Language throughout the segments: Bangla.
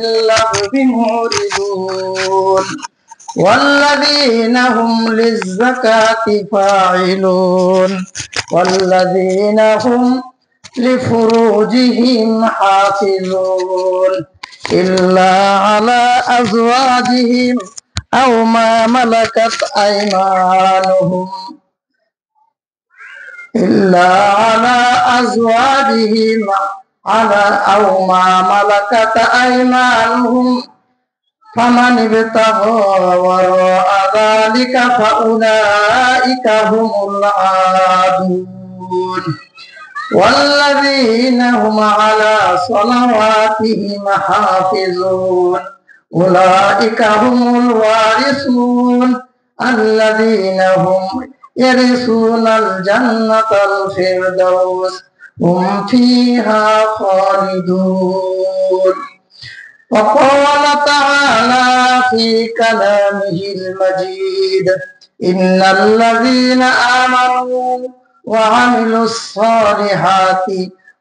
اللغو معرضون والذين هم للزكاة فاعلون والذين هم لفروجهم حافظون إلا على أزواجهم أو ما ملكت أيمانهم أو ما ملكت أيمانهم فمن ابتغى وراء ذلك فأولئك هم العادون والذين هم على صلواتهم حافظون أولئك هم الوارثون الذين هم يرثون الجنة الفردوس هم فيها خالدون. وقال تعالى في كلامه المجيد إن الذين آمنوا وعملوا الصالحات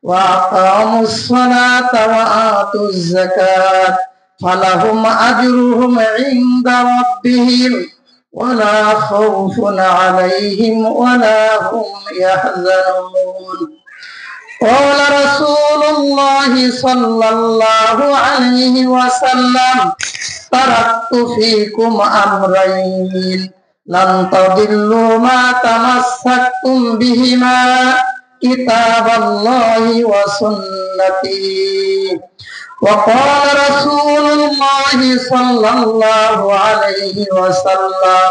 وأقاموا الصلاة وآتوا الزكاة فلهم أجرهم عند ربهم ولا خوف عليهم ولا هم يحزنون. قال رسول الله صلى الله عليه وسلم تركت فيكم أمرين لن تضلوا ما تمسكتم بهما كتاب الله وسنتي. وقال رسول الله صلى الله عليه وسلم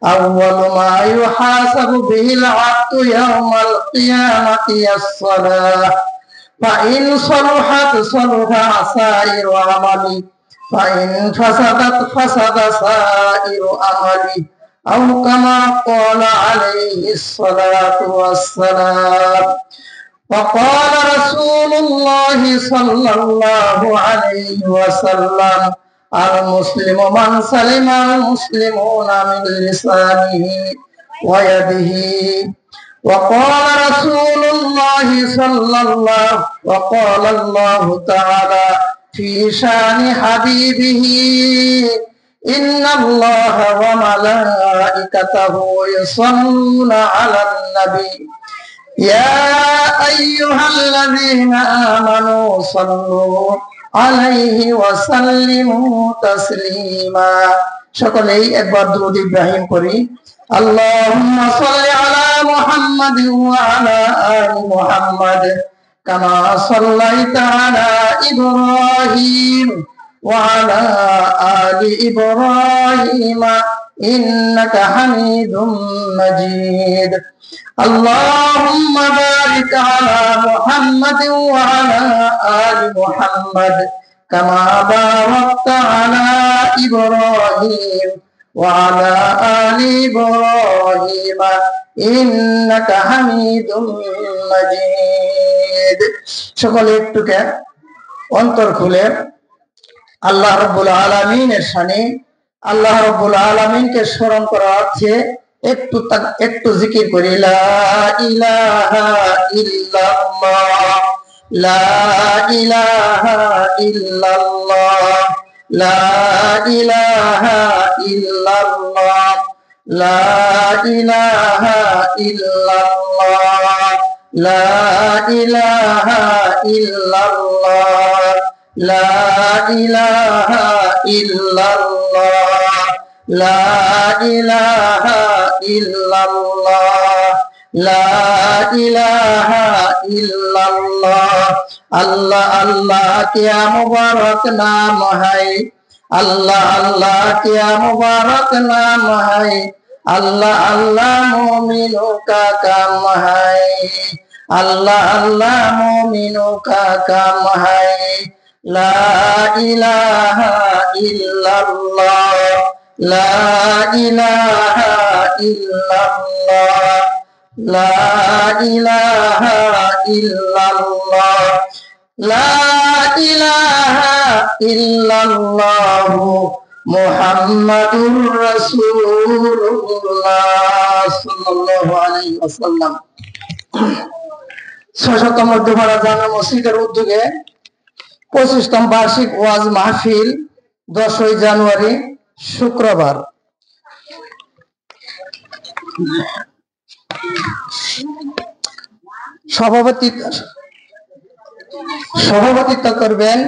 أول ما يحاسب به العبد يوم القيامة الصلاة فإن صلحت صلح سائر عمله فإن فسدت فسد سائر عمله أو كما قال عليه الصلاة والسلام. وقال رسول الله صلى الله عليه وسلم المسلم من سلم المسلمون من لسانه ويده. وقال رسول الله وقال الله تعالى في شان حبيبه إن الله وملائكته يصلون على النبي يا أيها الذين آمنوا صلوا عليه وسلموا تسليما. সকলেই একবার দুরূদ ইব্রাহিম পড়ি। আল্লাহুম্মা সাল্লি আলা মুহাম্মাদিন ওয়া আলা আলি মুহাম্মাদ কামা সাল্লাইতা আলা ইব্রাহিম ওয়া আলা আলি ইব্রাহিম ইন্নাকা হামিদুম মাজিদ। اللهم بارك على محمد وعلى آل محمد كما باركت على إبراهيم وعلى آل إبراهيم إنك حميد مجيد। সকলে একটু অন্তর খুলে আল্লাহ রাব্বুল আলামিনের শানে আল্লাহ রাব্বুল আলামিনকে স্মরণ করার অর্থে একটু জিকির করি লা ইলাহা ইল্লাল্লাহ লা ইলাহা ইল্লাল্লাহ লা ইলাহা ইল্লাল্লাহ লা ইলাহা ইল্লাল্লাহ লা ইলাহা ইল্লাল্লাহ লা ইলাহা ইল্লাল্লাহ লা ইলাহা ইল্লাল্লাহ লা ইলাহা ইল্লাল্লাহ। আল্লাহ আল্লাহ क्या मुबारक नाम है अल्लाह अल्लाह क्या मुबारक नाम है अल्लाह अल्लाह मोमिनों का काम है अल्लाह अल्लाह मोमिनों का काम है ला इलाहा इल्लल्लाह ला इलाहा इल्लल्लाह ला इलाहा इल्लल्लाह ला इलाहा इल्लल्लाह मुहम्मदुर রাসূলুল্লাহ সাল্লাল্লাহু আলাইহি ওয়াসাল্লাম। ৬০০তম মধ্যপাড়া জামে মসজিদের উদ্যোগে 25তম বার্ষিক ওয়াজ মাহফিল 10ই জানুয়ারি শুক্রবার। সভাপতিত্ব করবেন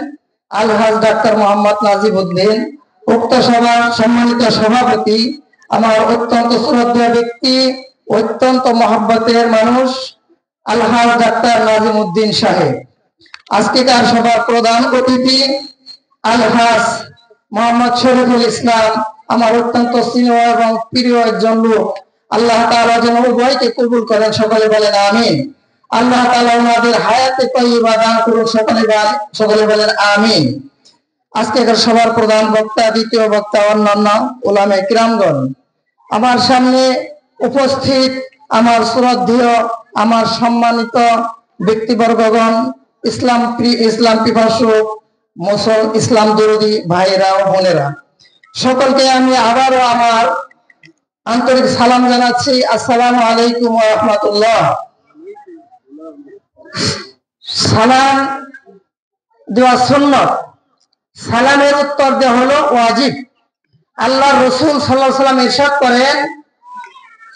আলহাজ ডাক্তার মোহাম্মদ নাজিব উদ্দিন। উক্ত সভার সম্মানিত সভাপতি আমার অত্যন্ত শ্রদ্ধেয় ব্যক্তি, অত্যন্ত মহব্বতের মানুষ আলহাজ ডাক্তার নাজিম উদ্দিন সাহেব। আজকেকার সভার প্রধান অতিথি আলহাজ মোহাম্মদ শরীফুল ইসলাম, আমার অত্যন্ত স্নেহ এবং প্রিয় একজন লোক। আল্লাহ তাআলা যেন উভয়কে কবুল করেন, সকলে বলেন আমিন। আল্লাহ তাআলা ওনাদের হায়াতে তয়্যিবা দান করুন, সকলে বলেন আমিন। আজকেকার সভার প্রধান বক্তা, দ্বিতীয় বক্তা, অন্যান্য উলামায়ে কিরামগণ, আমার সামনে উপস্থিত আমার শ্রদ্ধেয়, আমার সম্মানিত ব্যক্তিবর্গগণ, ইসলাম পিপাসু, ইসলাম দরদি ভাইরা ও বোনেরা, সকলকে আমি আবারও আমার আন্তরিক সালাম জানাচ্ছি। আসসালামু আলাইকুম ওয়া রাহমাতুল্লাহ। সালাম দেওয়া সুন্নাত, সালামের উত্তর দেওয়া হলো ওয়াজিব। আল্লাহ রাসূল সাল্লাল্লাহু আলাইহি ওয়াসাল্লাম ইরশাদ করেন,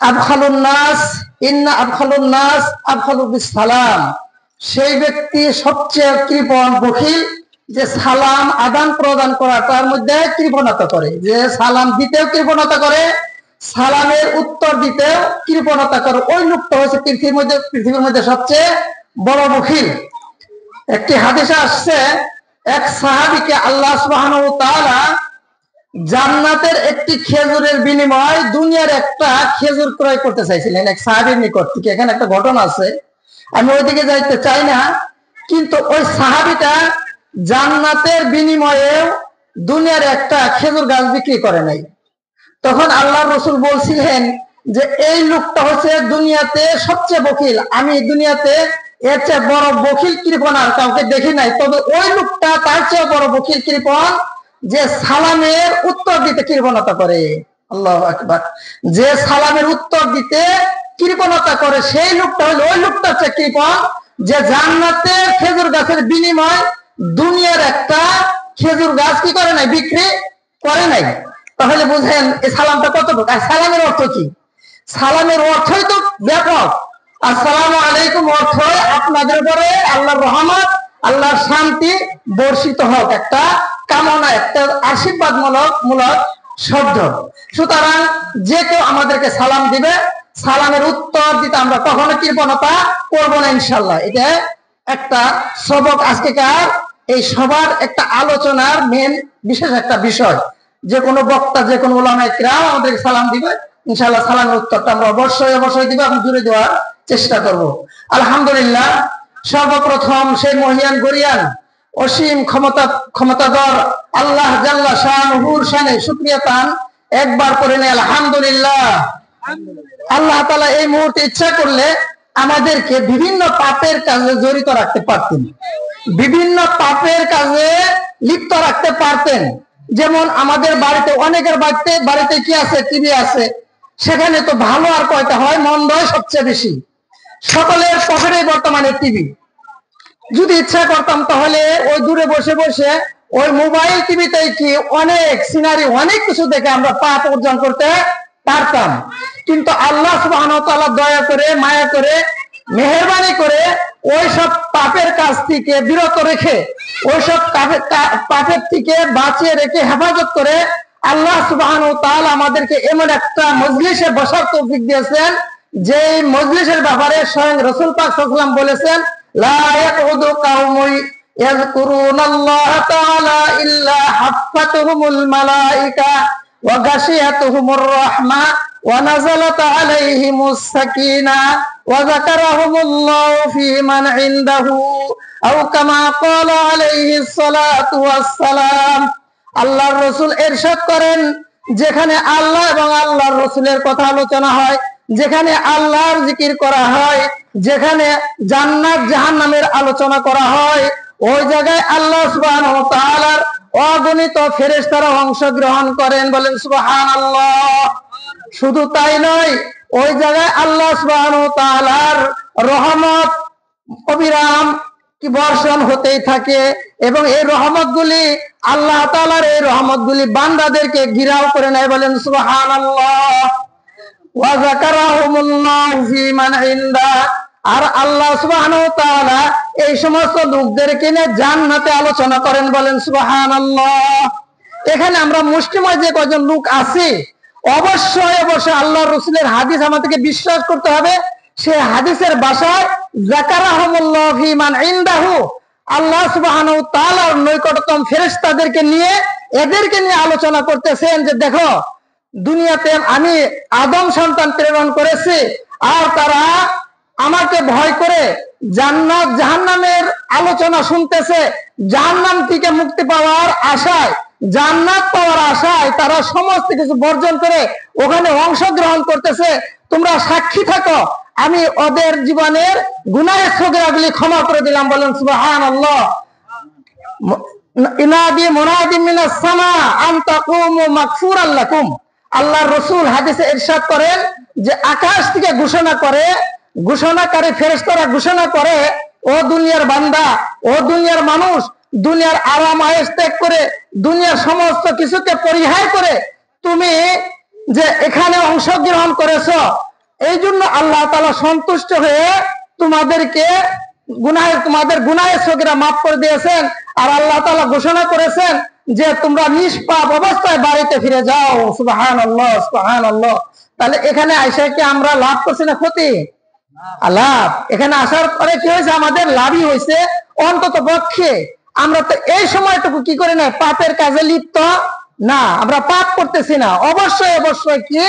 আবখালুন নাস ইন্না আবখালুন নাস আবখালু বিস সালাম। সেই ব্যক্তি সবচেয়ে কৃপণ, বখিল, যে সালাম আদান প্রদান করা তার মধ্যে কৃপণতা করে, যে সালাম দিতেও কৃপণতা করে, সালামের উত্তর দিতেও কৃপণতা করে, ওই লোকটা হচ্ছে পৃথিবীর মধ্যে সবচেয়ে বড় বখিল। একটি হাদিসে আসছে, এক সাহাবীকে আল্লাহ সুবহানাহু ওয়া তাআলা জান্নাতের একটি খেজুরের বিনিময়ে দুনিয়ার একটা খেজুর ক্রয় করতে চাইছিলেন এক সাহাবীর নিকট থেকে। এখানে একটা ঘটনা আছে, আমি ওইদিকে যাইতে চাই না, কিন্তু ওই সাহাবীটা জান্নাতের বিনিময়ে দুনিয়ার একটা খেজুর গাছ বিক্রি করে নাই। তখন আল্লাহর রাসূল বলছিলেন যে এই লোকটা হচ্ছে দুনিয়াতে সবচেয়ে বখিল, আমি দুনিয়াতে এর চেয়ে বড় বখিল কৃপণ আর কাউকে দেখি নাই। তবে ওই লোকটা তার চেয়ে বড় বখিল কৃপণ, যে সালামের উত্তর দিতে কৃপণতা করে। আল্লাহু আকবার। যে সালামের উত্তর দিতে কৃপণতা করে সেই লোকটা হলো ওই লোকটা হচ্ছে কৃপণ, যে জান্নাতের খেজুর গাছের বিনিময় দুনিয়ার একটা খেজুর গাছ কি করে নাই, বিক্রি করে নাই। তাহলে বুঝেন এই সালামটা কতটুকু। আর সালামের অর্থ কি? সালামের অর্থই তো ব্যাপক। আসসালামু আলাইকুম অর্থ আপনাদের উপরে আল্লাহর রহমত, আল্লাহর শান্তি বর্ষিত হোক, একটা কামনা, একটা আশীর্বাদ মূলক শব্দ। সুতরাং যে কেউ আমাদেরকে সালাম দিবে, সালামের উত্তর দিতে আমরা কখনো কৃপণতা করবো না ইনশাআল্লাহ। এটা একটা সবক, আজকেকার এই সবার একটা আলোচনার মেন বিশেষ একটা বিষয়। যে কোনো বক্তা, যে কোনো উলামায়ে কিরাম আমাদেরকে সালাম দিবে, ইনশাআল্লাহ সালামের উত্তরটা আমরা অবশ্যই দিব এবং জুড়ে দেওয়ার চেষ্টা করব। আলহামদুলিল্লাহ, সর্বপ্রথম সেই মহিয়ান গরিয়ান অসীম ক্ষমতাধর আল্লাহ জাল্লা শানুহুর শানে শুকরিয়া তান একবার করে নেই আলহামদুলিল্লাহ। আল্লাহ তাআলা এই মুহূর্তে ইচ্ছা করলে আমাদেরকে বিভিন্ন পাপের কাজে জড়িত রাখতে পারতেন, বিভিন্ন পাপের কাজে লিপ্ত রাখতে পারতেন। যেমন আমাদের বাড়িতে, অনেকের বাড়িতে কি আছে, টিভি আছে, সেখানে তো ভালো আর কয়টা হয়, মন্দ হয় সবচেয়ে বেশি। সকলের পকেটে বর্তমানে টিভি। যদি ইচ্ছা করতাম তাহলে ওই দূরে বসে বসে ওই মোবাইল টিভিতে কি অনেক সিনারি, অনেক কিছু দেখে আমরা পাপ অর্জন করতে পারতাম। কিন্তু আল্লাহ সুবহানাহু ওয়া তাআলা দয়া করে, মায়া করে, মেহেরবানি করে ওই সব পাপের কাজ থেকে বিরত রেখে, ওই সব পাপের থেকে বাঁচিয়ে রেখে, হেফাজত করে আল্লাহ সুবহানাহু ওয়া তাআলা আমাদেরকে এমন একটা মজলিসে বসার তৌফিক দিয়েছেন, যে মজলিসের ব্যাপারে স্বয়ং রাসূল পাক সাল্লাল্লাহু আলাইহি ওয়াসাল্লাম বলেছেন, লা ইয়াকুদু কাউমুন ইয়াযকুরুনাল্লাহ তাআলা ইল্লা হাফফাতুহুমুল মালায়েকা ওয়া গাশিয়াতুহুমুর রাহমা ওয়া নাযালাত আলাইহিমুস সাকিনা ওয়া যাকারাহুমুল্লাহু ফী মান ইনদাহু আও কামা ক্বালা আলাইহিস সালাতু ওয়াস সালাম। আল্লাহর রাসূল ইরশাদ করেন, যেখানে আল্লাহ এবং আল্লাহর রাসূলের কথা আলোচনা হয়, যেখানে আল্লাহর জিকির করা হয়, যেখানে জান্নাত জাহান্নামের আলোচনা করা হয়, ওই জায়গায় আল্লাহ সুবহানাহু ওয়া তাআলার অগণিত ফেরেশতারা অংশগ্রহণ করেন। বলেন সুবহানাল্লাহ। শুধু তাই নয়, ওই জায়গায় আল্লাহ সুবহানাহু ওয়া তাআলার রহমত অবিরাম কি বর্ষণ হতেই থাকে, এবং এই রহমতগুলি আল্লাহ তাআলার এই রহমতগুলি বান্দাদেরকে ঘিরাও করে নেয়। বলেন সুবহানাল্লাহ। ওয়া যাকারাহুমুল্লাহু ফি মান ইনদা, আর আল্লাহ সুবহানাহু ওয়া তাআলা এই সমস্ত লোকদেরকে নিয়ে জান্নাতে আলোচনা করেন। বলেন সুবহানাল্লাহ। এখানে আমরা মুষ্টিময় যে কজন লোক আছি, অবশ্যই অবশ্যই আল্লাহর রাসূলের হাদিস আমাদেরকে বিশ্বাস করতে হবে। সেই হাদিসের ভাষায় যাকারাহুমুল্লাহু ফি মান ইনদাহু, আল্লাহ সুবহানাহু ওয়া তাআলার নৈকটতম ফেরেশতাদেরকে নিয়ে এদেরকে নিয়ে আলোচনা করতেছেন যে দেখো, দুনিয়াতে আমি আদম সন্তান প্রেরণ করেছি, আর তারা আমাকে ভয় করে জান্নাত জাহান্নামের আলোচনা শুনতেছে। জাহান্নাম থেকে মুক্তি পাওয়ার আশায়, জান্নাত পাওয়ার আশায় তারা সমস্ত কিছু বর্জন করে ওখানে অংশগ্রহণ করতেছে। তোমরা সাক্ষী থাকো, আমি ওদের জীবনের গুনাহের সগীরাগুলি ক্ষমা করে দিলাম। বলেন সুবহানাল্লাহ। ইনাদি মুনাদি মিনাস সামা আন তাকুমু মাগফুরাল লাকুম, আল্লাহর রাসূল হাদিসে ইরশাদ করেন যে আকাশ থেকে ঘোষণাকারী ফেরেশতারা ঘোষণা করে, ও দুনিয়ার বান্দা, ও দুনিয়ার মানুষ, দুনিয়ার আরাম আয়েশ ত্যাগ করে, দুনিয়ার সমস্ত কিছুকে পরিহার করে তুমি যে এখানে অংশগ্রহণ করেছো, এই জন্য আল্লাহ তাআলা সন্তুষ্ট হয়ে তোমাদের গুনাহের সগীরা মাফ করে দিয়েছেন। আর আল্লাহ তাআলা ঘোষণা করেছেন যে তোমরা নিষ্পাপ অবস্থায় বাড়িতে ফিরে যাও। সুবহানাল্লাহ, সুবহানাল্লাহ। তাহলে এখানে আইসা কি আমরা লাভ করছি না ক্ষতি? লাভ। এখানে আসার পরে কি হয়েছে? আমাদের লাভই হয়েছে। অন্তত পক্ষে আমরা তো এই সময়টুকু কি করে না, পাপের কাজে লিপ্ত না, আমরা পাপ করতেছি না। অবশ্যই অবশ্যই কি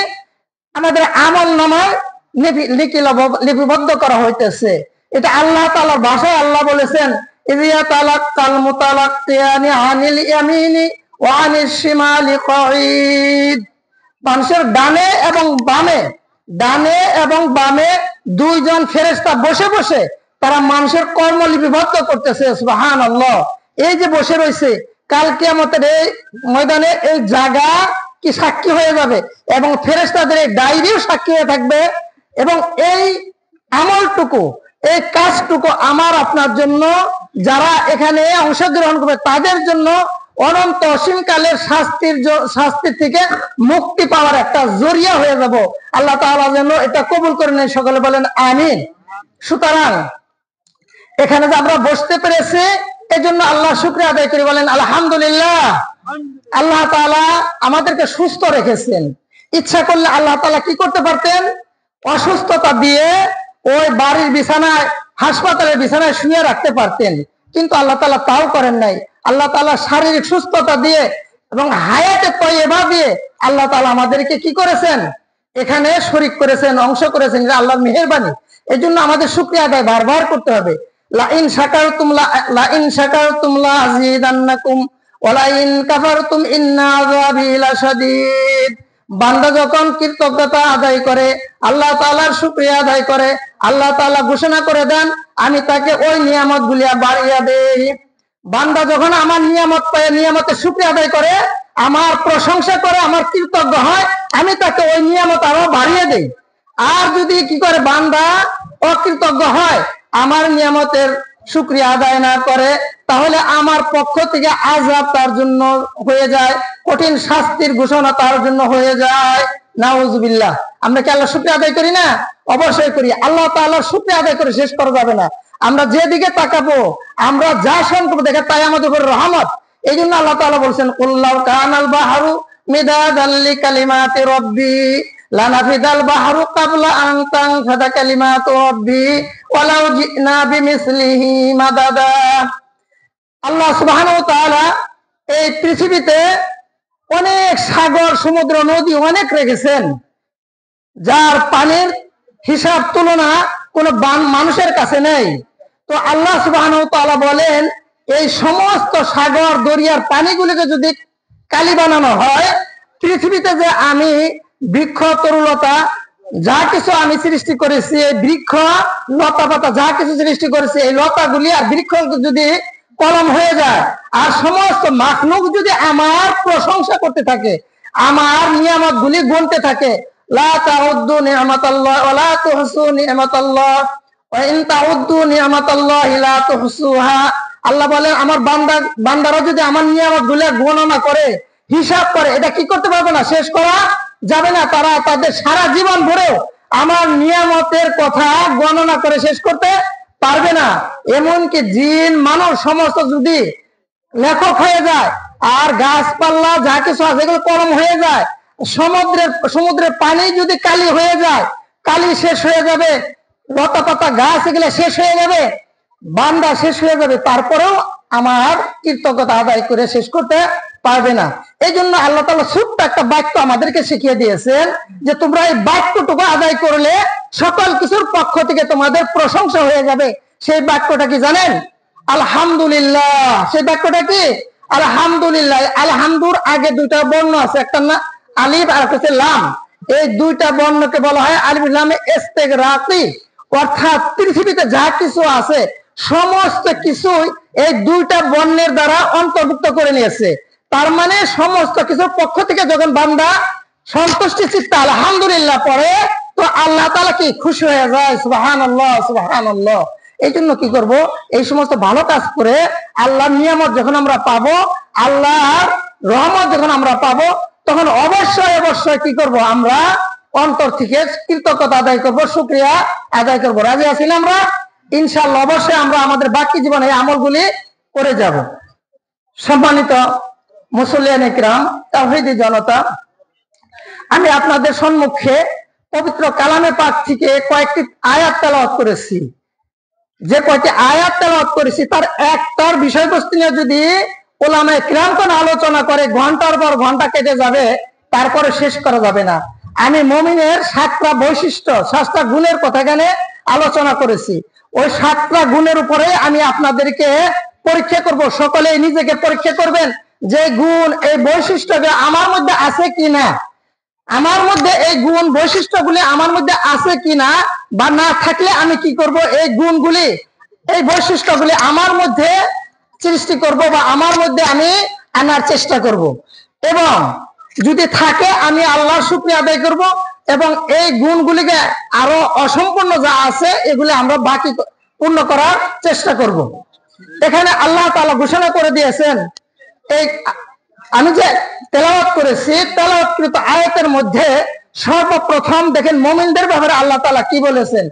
আমাদের আমল নামায় লিপিবদ্ধ করা হইতেছে। এটা আল্লাহ তাআলার ভাষায় আল্লাহ বলেছেন, ইযা তালাক্কাল মুতালাক্কিয়ানি আনিল ইয়ামিনি ওয়া আনিশ শিমালি কঈদ। মানুষের ডানে এবং বামে দুইজন ফেরেশতা বসে বসে তারা মানুষের কর্ম লিপিবদ্ধ করতেছে। সুবহানাল্লাহ। এই যে বসে রয়েছে, কাল কিয়ামতের এই ময়দানে এই জায়গা কি সাক্ষী হয়ে যাবে, এবং ফেরেশতাদের এই ডায়েরিও সাক্ষী হয়ে থাকবে। এবং এই আমলটুকু, এই কাজটুকু আমার আপনার জন্য, যারা এখানে অংশগ্রহণ করবে তাদের জন্য অনন্ত অসীমকালের শাস্তির থেকে মুক্তি পাওয়ার একটা জরিয়া হয়ে যাব। আল্লাহ তাআলা যেন এটা কবুল করে নেন। সকলে বলেন আমিন। সুতরাং এখানে যে আমরা বসতে পেরেছি, এই জন্য আল্লাহ শুকরিয়া আদায় করি। বলেন আলহামদুলিল্লাহ। আল্লাহ তাআলা আমাদেরকে সুস্থ রেখেছেন। ইচ্ছা করলে আল্লাহ তাআলা কি করতে পারতেন? অসুস্থতা দিয়ে ওই বাড়ির বিছানায়, হাসপাতালের বিছানায় শুয়ে রাখতে পারতেন, কিন্তু আল্লাহ তাআলা তাও করেন নাই। আল্লাহ তাআলা শারীরিক সুস্থতা দিয়ে এবং হায়াতে তয়্যিবা দিয়ে আল্লাহ তাআলা আমাদেরকে কি করেছেন? এখানে শরীক করেছেন, অংশ করেছেন। এটা আল্লাহর মেহেরবানি। এই জন্য আমাদের শুকরিয়া আদায় বারবার করতে হবে। লা ইন শাকারতুম লা আযীদান্নাকুম ওয়া লা ইন কাফারতুম ইন্না আযাবি লাশাদীদ। বান্দা যখন কৃতজ্ঞতা আদায় করে, আল্লাহ তাআলার শুকরিয়া আদায় করে, আল্লাহ তাআলা ঘোষণা করে দেন আমি তাকে ওই নিয়ামতগুলি বাড়িয়ে দেই। বান্দা যখন আমার নিয়ামত পায়, নিয়ামতের শুকরিয়া আদায় করে, আমার প্রশংসা করে, আমার কৃতজ্ঞ হয়, আমি তাকে ওই নিয়ামত আরো বাড়িয়ে দেই। আর যদি কি করে বান্দা অকৃতজ্ঞ হয়, আমার নিয়ামতের শুকরিয়া আদায় না করে, তাহলে আমার পক্ষ থেকে আযাব তার জন্য হয়ে যায়, কঠিন শাস্তির ঘোষণা তার জন্য হয়ে যায়। নাউযুবিল্লাহ। আমরা কি আল্লাহর শুকরিয়া আদায় করি না? অবশ্যই করি। আল্লাহ তাআলার শুকরিয়া আদায় করে শেষ করা যাবে না। আমরা যেদিকে তাকাবো, আমরা যা শুনবো দেখে তাই আমাদের উপর রহমত। এই জন্য আল্লাহ তাআলা বলছেন, কুল্লাউ কানাল বাহরু মিদাদাল লিকালিমাতি রাব্বি লানাফিদাল বাহরু ক্বাবলা আন তানফাদা কালিমাতু রাব্বি ওয়ালাউ জিনা বিমিসলিহি মাদাদা। আল্লাহ সুবহানাহু ওয়া তাআলা এই পৃথিবীতে অনেক সাগর, সমুদ্র, নদী অনেক রেখেছেন, যার পানির হিসাব তুলনা কোন মানুষের কাছে নেই। তো আল্লাহ সুবহানাহু ওয়া তাআলা বলেন, এই সমস্ত সাগর দরিয়ার পানিগুলিকে যদি কালি বানানো হয়, পৃথিবীতে যে আমি বৃক্ষ তরুলতা যা কিছু আমি সৃষ্টি করেছি, এই বৃক্ষ লতা পাতা যা কিছু সৃষ্টি করেছি, এই লতাগুলি আর বৃক্ষ যদি কলম হয়ে যায়, আর সমস্ত মাখলুক যদি আমার প্রশংসা করতে থাকে, আমার নিয়ামত গুলি গুনতে থাকে, লা তাউদ্দু নি'মাতাল্লাহ ওয়া লা তুহসু নি'মাতাল্লাহ আল্লাহ বলেন আমার বান্দারা যদি আমার নিয়ামত গুলো গণনা করে, হিসাব করে, এটা কি করতে পারবে না, শেষ করা যাবে না। তারা তাদের সারা জীবন ভরেও আমার নিয়ামতের কথা গণনা করে শেষ করতে পারবে না। এমনকি জিন মানুষ সমস্ত যদি লেখক হয়ে যায়, আর গাছপালা যা কিছু আছে এগুলো কলম হয়ে যায়, সমুদ্রের পানি যদি কালি হয়ে যায়, কালি শেষ হয়ে যাবে, লতা পাতা গাছ এগুলো শেষ হয়ে যাবে, বান্দা শেষ হয়ে যাবে, তারপরেও আমার কৃতজ্ঞতা আদায় করে শেষ করতে পারবে না। এই জন্য আল্লাহ তাআলা ছোট্ট একটা বাক্য আমাদেরকে শিখিয়ে দিয়েছেন যে তোমরা এই বাক্যটুকু আদায় করলে সকল কিছুর পক্ষ থেকে তোমাদের প্রশংসা হয়ে যাবে। সেই বাক্যটা কি জানেন? আলহামদুলিল্লাহ। সেই বাক্যটা কি? আলহামদুলিল্লাহ। আলহামদুর আগে দুইটা বর্ণ আছে, একটা না আলিফ আর একটা লাম। এই দুইটা বর্ণকে বলা হয় আলিফ লামে ইস্তিগরাকি, অর্থাৎ পৃথিবীতে যা কিছু আছে সমস্ত কিছুই এই দুইটা বর্ণের দ্বারা অন্তর্ভুক্ত করে নিয়েছে। তার মানে সমস্ত কিছুর পক্ষ থেকে যখন বান্দা সন্তুষ্টি চিত্তে আলহামদুলিল্লাহ পড়ে, তো আল্লাহ তাআলা কি খুশি হয়ে যায়। সুবহানাল্লাহ, সুবহানাল্লাহ। এই জন্য কি করব, এই সমস্ত ভালো কাজ করে আল্লাহর নিয়ামত যখন আমরা পাবো, আল্লাহর রহমত যখন আমরা পাবো, তখন অবশ্যই অবশ্যই কি করব, আমরা অন্তর থেকে কৃতজ্ঞতা আদায় করব, শুকরিয়া আদায় করব। রাজি আছি না আমরা? ইনশাআল্লাহ অবশ্যই আমরা আমাদের বাকি জীবনে এই আমলগুলি করে যাব। সম্মানিত মুসল্লিয়ান ইকরাম, তাওহীদি জনতা, আমি আপনাদের সম্মুখে পবিত্র কালামে পাক থেকে কয়েকটি আয়াত তেলাওয়াত করেছি। যে কয়েকটি আয়াত তেলাওয়াত করেছি তার একটার বিষয়বস্তু নিয়ে যদি উলামায়ে কিরাম কোন আলোচনা করে ঘন্টার পর ঘন্টা কেটে যাবে, তারপরে শেষ করা যাবে না। আমি মুমিনের 7টা বৈশিষ্ট্য, 7টা গুণের কথা এখানে আলোচনা করেছি। ওই 7টা গুণের উপরে আমি আপনাদেরকে পরীক্ষা করব। সকলেই নিজেকে পরীক্ষা করবেন যে গুণ, এই বৈশিষ্ট্যগুলো আমার মধ্যে আছে কিনা, আমার মধ্যে এই গুণ বৈশিষ্ট্যগুলি আমার মধ্যে আছে কিনা, বা না থাকলে আমি কি করব, এই গুণগুলি, এই বৈশিষ্ট্যগুলি আমার মধ্যে সৃষ্টি করব বা আমার মধ্যে আমি আনার চেষ্টা করব। এবং যদি থাকে আমি আল্লাহর শুকরিয়া আদায় করব, এবং এই গুণগুলিকে আরো অসম্পূর্ণ যা আছে এগুলি আমরা বাকি পূর্ণ করার চেষ্টা করব। এখানে আল্লাহ তাআলা ঘোষণা করে দিয়েছেন, এই আমি যে তেলাওয়াত করেছি তেলাওয়াতকৃত আয়াতের মধ্যে সর্বপ্রথম দেখেন মুমিনদের ব্যাপারে আল্লাহ তাআলা কি বলেছেন।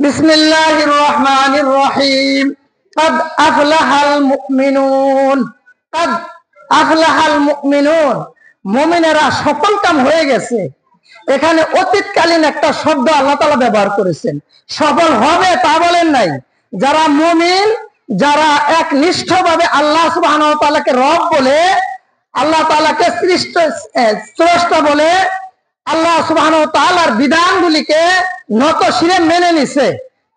বিসমিল্লাহির রহমানির রহিম, কাদ আফলাহাল মুমিনুন। কাদ আফলাহাল মুমিনুন, মুমিনেরা সফল কাম হয়ে গেছে। এখানে অতীতকালীন একটা শব্দ আল্লাহ তাআলা ব্যবহার করেছেন। সফল হবে তা বলেন নাই। যারা মুমিন, যারা একনিষ্ঠভাবে আল্লাহ সুবহানাহু ওয়া তাআলাকে রব বলে, আল্লাহ তাআলাকে স্রষ্টা বলে, আল্লাহ সুবহানাহু ওয়া তাআলার বিধানগুলিকে নত শিরে মেনে নিছে,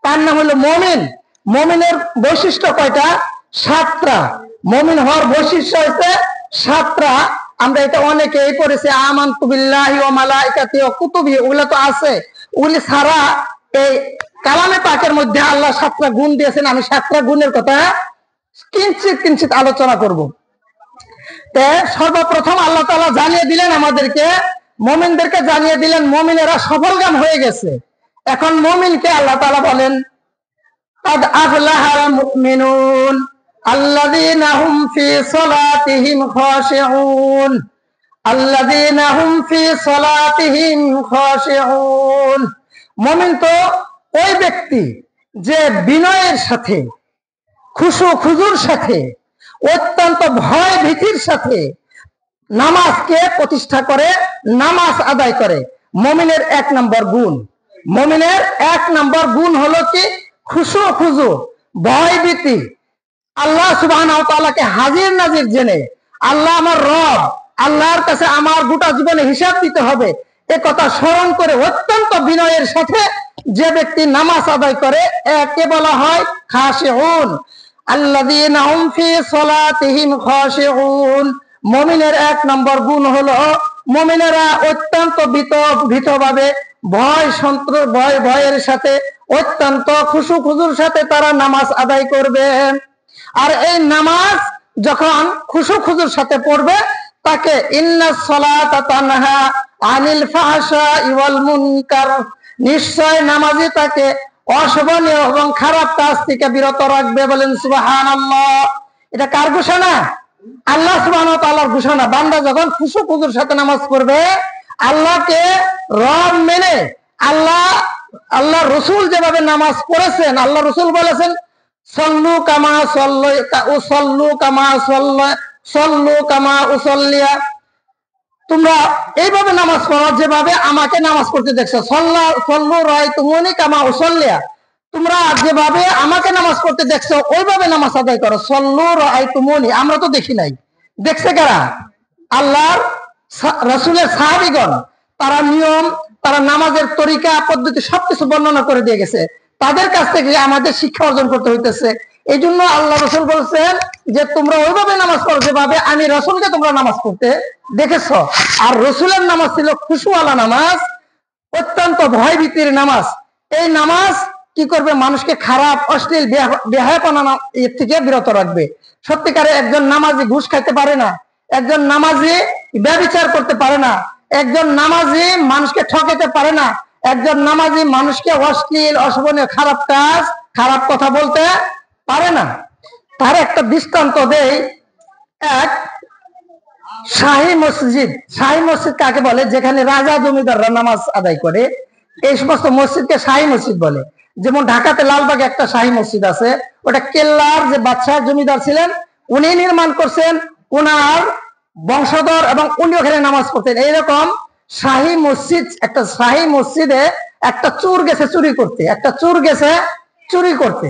তার নাম হলো মুমিন। মুমিনের বৈশিষ্ট্য কয়টা? 7টা। মুমিন হওয়ার বৈশিষ্ট্য হচ্ছে 7টা। আমরা এটা অনেকেই পড়েছি, আমানতু বিল্লাহি ওয়া মালাইকাতিহি ওয়া কুতুবিহি, ওগুলো তো আছে। ওগুলি ছাড়া এই কালামে পাকের মধ্যে আল্লাহ 7টা গুণ দিয়েছেন। আমি 7টা গুণের কথা কিঞ্চিত কিঞ্চিত আলোচনা করব। সর্বপ্রথম আল্লাহ তাআলা জানিয়ে দিলেন আমাদেরকে, মুমিনদেরকে জানিয়ে দিলেন মুমিনেরা সফলকাম হয়ে গেছে। এখন মুমিনকে আল্লাহ তাআলা বলেন, কাদ আফলাহাল মুমিনুন আল্লাযীনা হুম ফি সালাতিহিম খাশিউন। আল্লাযীনা হুম ফি সালাতিহিম খাশিউন। মুমিন তো ওই ব্যক্তি যে বিনয়ের সাথে, খুশু খুজুর সাথে, অত্যন্ত ভয় ভীতির সাথে নামাজকে প্রতিষ্ঠা করে, নামাজ আদায় করে। মুমিনের 1 নম্বর গুণ। মুমিনের 1 নম্বর গুণ হলো কি? খুশু খুজু, ভয় ভীতি। আল্লাহ সুবহানাহু ওয়া তাআলাকে হাজির নাজির জেনে, আল্লাহ আমার রব, আল্লাহর কাছে আমার গোটা জীবনে হিসাব দিতে হবে, এ কথা স্মরণ করে অত্যন্ত বিনয়ের সাথে যে ব্যক্তি নামাজ আদায় করে, একে বলা হয় খাশিউন। আল্লাযীনা হুম ফি সালাতিহিম খাশিউন। মুমিনের 1 নম্বর গুণ হলো মুমিনেরা অত্যন্ত ভীতভাবে, ভয়ের সাথে, অত্যন্ত খুশু খুজুর সাথে তারা নামাজ আদায় করবেন। আর এই নামাজ যখন খুশু খুজুর সাথে পড়বে, তাকে ইন্নাস সালাতা তানহা আনিল ফাহশাই ওয়াল মুনকার, নিশ্চয় নামাজি তাকে অশোভনীয় এবং খারাপ কাজ থেকে বিরত রাখবে। বলেন সুবহানাল্লাহ। এটা কার ঘোষণা? আল্লাহ সুবহানাহু ওয়া তাআলার ঘোষণা। বান্দা যখন খুশু খুজুর সাথে নামাজ পড়বে, আল্লাহকে রব মেনে, আল্লাহ রসুল যেভাবে নামাজ পড়েছেন, আল্লাহ রসুল বলেছেন সল্লু কামা সল্লু কামা সল্লু কামা উসল্লিয়া, তোমরা এইভাবে নামাজ পড়ো যেভাবে আমাকে নামাজ পড়তে দেখছো। সল্লু রাআইতুমুনি কামা উসল্লিয়া, তোমরা যেভাবে আমাকে নামাজ পড়তে দেখছো ওইভাবে নামাজ আদায় করো। সল্লু রাআইতুমুনি, আমরা তো দেখি নাই, দেখছে কারা? আল্লাহর রাসূলের সাহাবীগণ। তারা নিয়ম, তারা নামাজের তরিকা পদ্ধতি সবকিছু বর্ণনা করে দিয়ে গেছে। তাদের কাছ থেকে আমাদের শিক্ষা অর্জন করতে হইতেছে। এই জন্য আল্লাহ রসুল বলছেন যে তোমরা ওইভাবে নামাজ পড়ো যেভাবে আমি রসুলকে তোমরা নামাজ পড়তে দেখেছ। আর রসুলের নামাজ ছিল খুশুওয়ালা নামাজ, অত্যন্ত ভয় ভীতির নামাজ। এই নামাজ কি করবে? মানুষকে খারাপ অশ্লীল বেহায়াপনা এর থেকে বিরত রাখবে। সত্যিকারে একজন নামাজি ঘুষ খাইতে পারে না, একজন নামাজি ব্যভিচার করতে পারে না, একজন নামাজি মানুষকে ঠকাতে পারে না, একজন নামাজি মানুষকে অশ্লীল অশোভনীয় খারাপ কাজ খারাপ কথা বলতে পারে না। তার একটা দৃষ্টান্ত দেই। এক শাহী মসজিদ। শাহী মসজিদ কাকে বলে? যেখানে রাজা জমিদাররা নামাজ আদায় করে, এই সমস্ত মসজিদকে শাহী মসজিদ বলে। যেমন ঢাকাতে লালবাগে একটা শাহী মসজিদ আছে, ওটা কেল্লার যে বাদশাহ জমিদার ছিলেন উনি নির্মাণ করছেন, উনার বংশধর, এবং উনি ওখানে নামাজ পড়তেন। এইরকম শাহী মসজিদ, একটা শাহী মসজিদে একটা চোর গেছে চুরি করতে, একটা চোর গেছে চুরি করতে।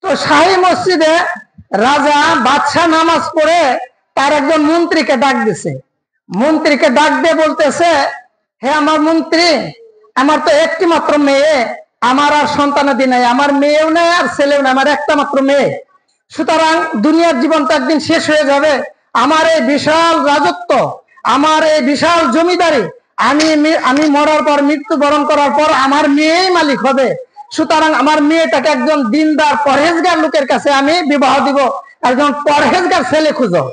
তো শাহী মসজিদে রাজা বাদশাহ নামাজ পড়ে তার একজন মন্ত্রীকে ডাক দিছে। মন্ত্রীকে ডাক দিয়ে বলতেছে, হে আমার মন্ত্রী, আমার তো একটি মাত্র মেয়ে, আমার আর সন্তানাদি নাই, আমার মেয়েও নাই আর ছেলেও নাই, আমার একটা মাত্র মেয়ে। সুতরাং দুনিয়ার জীবন তো একদিন শেষ হয়ে যাবে। আমার এই বিশাল রাজত্ব, আমার এই বিশাল জমিদারি, আমি মরার পর, মৃত্যুবরণ করার পর আমার মেয়েই মালিক হবে। সুতরাং আমার মেয়েটাকে একজন দিনদার পরহেজগার লোকের কাছে আমি বিবাহ দিব। একজন পরহেজগার ছেলে খুঁজো,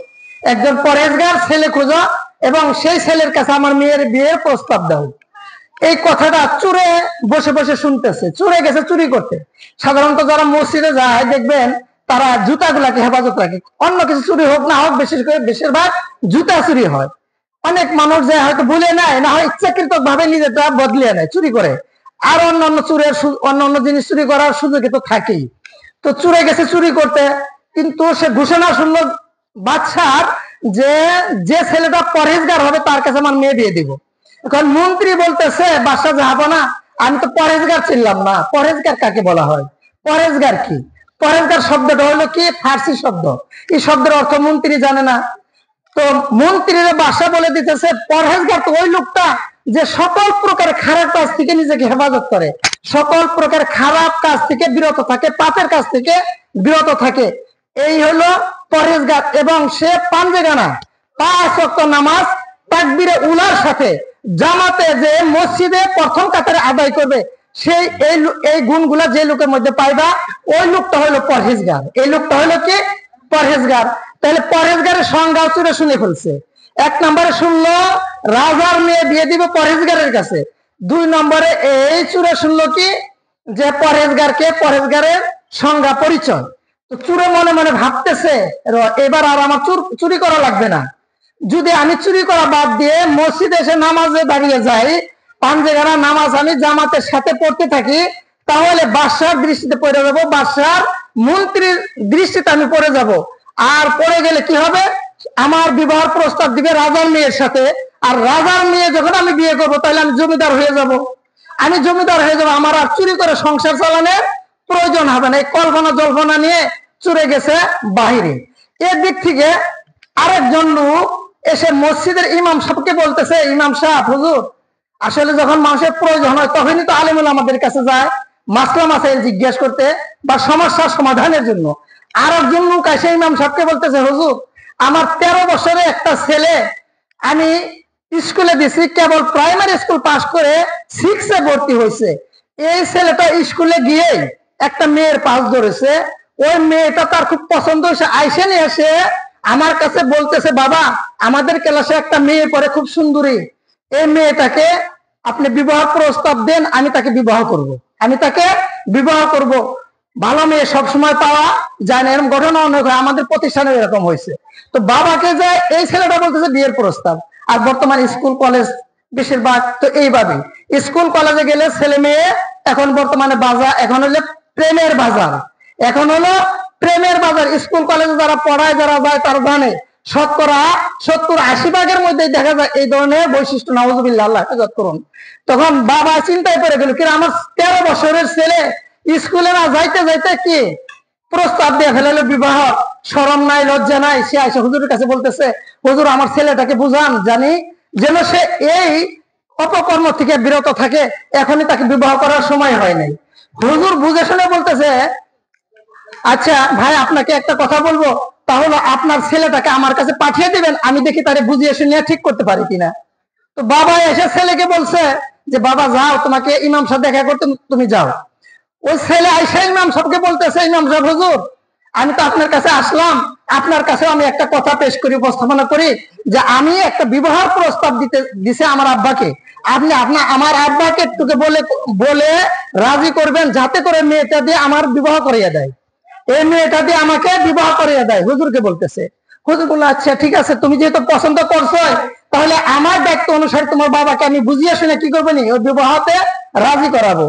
একজন পরহেজগার ছেলে খুঁজো, এবং সেই ছেলের কাছে আমার মেয়ের বিয়ের প্রস্তাব দাও। এই কথাটা চোরে বসে বসে শুনতেছে। চোরে গেছে চুরি করতে। সাধারণত যারা মসজিদে যায় দেখবেন তারা জুতাগুলাকে হেফাজত রাখে। অন্য কিছু চুরি হোক না হোক, বেশিরভাগ জুতা চুরি হয়। অনেক মানুষ যায় হয়তো ভুলে নেয়, না হয় ইচ্ছাকৃত ভাবে নিজেটা বদলিয়ে নেয়, চুরি করে। আর অন্যান্য জিনিস চুরি করার সুযোগ তো থাকেই। তো চুরে গেছে চুরি করতে, কিন্তু সে ঘোষণা শুনলো বাদশার যে ছেলেটা পরহেজগার হবে তার কাছে আমার মেয়ে দিয়ে দিব। এখন মন্ত্রী বলতেছে, বাদশা যাবো না, আমি তো পরহেজগার চিনলাম না। পরহেজগার কাকে বলা হয়? পরহেজগার কি? পরহেজগার শব্দটা হলো কি? ফার্সি শব্দ। এই শব্দের অর্থ মন্ত্রী জানে না। তো মন্ত্রীর বাসা বলে দিতেছে, পরহেজগার তো ওই লোকটা যে সকল প্রকার খারাপ কাজ থেকে নিজেকে হেফাজত করে, সকল প্রকার খারাপ কাজ থেকে বিরত থাকে, পাপের কাজ থেকে বিরত থাকে, এই হলো পরহেজগার। এবং সে পাঞ্জেগানা 5 ওয়াক্ত নামাজ তাকবীরে উলার সাথে জামাতে যে মসজিদে প্রথম কাতারে আদায় করবে, সেই এই গুণগুলা যে লোকের মধ্যে পাইবা, ওই লোকটা হলো পরহেজগার। এই লোকটা হলো কি? পরহেজগার। তাহলে পরহেজগারের সংজ্ঞা চুরে শুনে ফেলছে। 1 নম্বরে শুনলো রাজার মেয়ে বিয়ে দিবে পরহেজগারের কাছে। 2 নম্বরে এই চুরে শুনলো কি? যে পরহেজগারকে, পরহেজগারের সংজ্ঞা পরিচয়। তো চুরে মনে মনে ভাবতেছে, এবার আর আমার চুরি করা লাগবে না। যদি আমি চুরি করা বাদ দিয়ে মসজিদে এসে নামাজে দাঁড়িয়ে যাই, পাঞ্জেগানা নামাজ আমি জামাতের সাথে পড়তে থাকি, তাহলে বাদশার দৃষ্টিতে পড়ে যাবো, বাদশার মন্ত্রীর দৃষ্টিতে আমি পড়ে যাব। আর পড়ে গেলে কি হবে? আমার বিবাহ প্রস্তাব দিবে রাজার মেয়ের সাথে। আর রাজার মেয়ে যখন আমি বিয়ে করবো, তাহলে আমি জমিদার হয়ে যাব। আমি জমিদার হয়ে যাবো, আমার আর চুরি করে সংসার চালানোর প্রয়োজন হবে না। এই কল্পনা জল্পনা নিয়ে চুরে গেছে বাহিরে। এর দিক থেকে আরেকজন লোক এসে মসজিদের ইমাম সাহেবকে বলতেছে, ইমাম সাহেব, হুজুর, আসলে যখন মানুষের প্রয়োজন হয় তখনই তো আলেমুল আমাদের কাছে যায় মাসলা মাসাইল জিজ্ঞেস করতে বা সমস্যার সমাধানের জন্য। আর একজন লোক এসে ইমাম সাহেবকে বলতেছে, হুজুর, আমার 13 বছরের একটা ছেলে আমি স্কুলে দিছি, কেবল প্রাইমারি স্কুল পাস করে 6 ভর্তি হয়েছে। এই ছেলেটা স্কুলে গিয়ে একটা মেয়ের পাশ ধরেছে, ওই মেয়েটা তার খুব পছন্দ হয়েছে, আইসে নিয়ে এসে আমার কাছে বলতেছে, বাবা, আমাদের ক্লাসে একটা মেয়ে পড়ে খুব সুন্দরী, এই মেয়েটাকে আপনি বিবাহ প্রস্তাব দেন, আমি তাকে বিবাহ করব, আমি তাকে বিবাহ করব, ভালো মেয়ে সবসময় পাওয়া যায় না, এরকম ঘটনা অনেক হয়, আমাদের প্রতিষ্ঠানে এরকম হয়েছে। তো বাবাকে যায় এই ছেলেটা বলতেছে বিয়ের প্রস্তাব। আর বর্তমান স্কুল কলেজ বেশিরভাগ তো এইভাবে, স্কুল কলেজে গেলে ছেলে মেয়ে এখন বর্তমানে বাজার, এখন হলো প্রেমের বাজার, এখন হলো প্রেমের বাজার। স্কুল কলেজে যারা পড়ায়, যারা যায়, তারা জানে শতকরা 70-80% মধ্যে দেখা যায় এই ধরনের বৈশিষ্ট্য। নাউজুবিল্লাহ, আল্লাহ হেফাজত করুন। তখন বাবা চিন্তায় পড়ে গেল, কিন্তু আমার 13 বছরের ছেলে স্কুলে না যাইতে যাইতে কি প্রস্তাব দিয়ে ফেলালো বিবাহ, শরম নাই, লজ্জা নাই। সে আইসা হুজুরের কাছে বলতেছে, হুজুর আমার ছেলেটাকে বুঝান, জানি যেন সে এই অপকর্ম থেকে বিরত থাকে, এখনই তাকে বিবাহ করার সময় হয় নাই। হুজুর বুঝে শুনে বলতেছে, আচ্ছা ভাই, আপনাকে একটা কথা বলবো, তাহলে আপনার ছেলেটাকে আমার কাছে পাঠিয়ে দিবেন, আমি দেখি তারে বুঝিয়ে শুনিয়ে ঠিক করতে পারি কিনা। তো বাবা এসে ছেলেকে বলছে যে বাবা যাও, তোমাকে ইমাম সাহেব দেখা করতে, তুমি যাও। ওই ছেলে আইসা ইমাম সাহেবকে বলতেছে, ইমাম সাহেব হুজুর, আমি তো আপনার কাছে আসলাম, আপনার কাছে আমি একটা কথা পেশ করি, উপস্থাপনা করি, যে আমি একটা বিবাহের প্রস্তাব দিছে আমার আব্বাকে, আপনি আমার আব্বাকে একটু বলে বলে রাজি করবেন, যাতে করে মেয়েটা দিয়ে আমার বিবাহ করিয়ে দেয়, এই মেয়েটা দিয়ে আমাকে বিবাহ করিয়ে দেয়। হুজুরকে বলতেছে। হুজুর বললো, আচ্ছা ঠিক আছে, তুমি যেহেতু পছন্দ করছো, তাহলে আমার দায়িত্ব অনুসারে তোমার বাবাকে আমি বুঝিয়ে শুনে কি করবো নি, ওই বিবাহতে রাজি করাবো।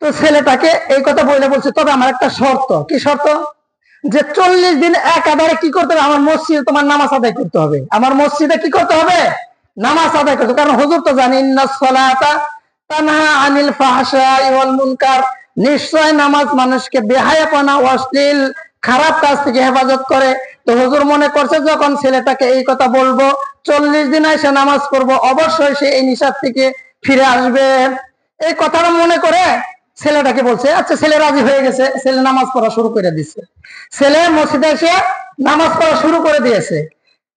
তো ছেলেটাকে এই কথা বলছে, তবে আমার একটা শর্ত। কি শর্ত? যে 40 দিন একাধারে কি করতে হবে, আমার মসজিদে তোমার নামাজ আদায় করতে হবে, আমার মসজিদে কি করতে হবে, নামাজ আদায় করতে। কারণ হুজুর তো জানি, ইন্নাস সালাতা তানহা আনিল ফাহশাই ওয়াল মুনকার, নিশ্চয় নামাজ মানুষকে বেহায়াপনা, অশ্লীল, খারাপ কাজ থেকে হেফাজত করে। তো হুজুর মনে করছে, যখন ছেলেটাকে এই কথা বলবো, 40 দিন এসে নামাজ পড়বো, অবশ্যই সে এই নিশার থেকে ফিরে আসবে। এই কথাটা মনে করে ছেলেটাকে বলছে। আচ্ছা, ছেলে রাজি হয়ে গেছে, ছেলে নামাজ পড়া শুরু করে দিচ্ছে। ছেলে মসজিদে এসে নামাজ পড়া শুরু করে দিয়েছে।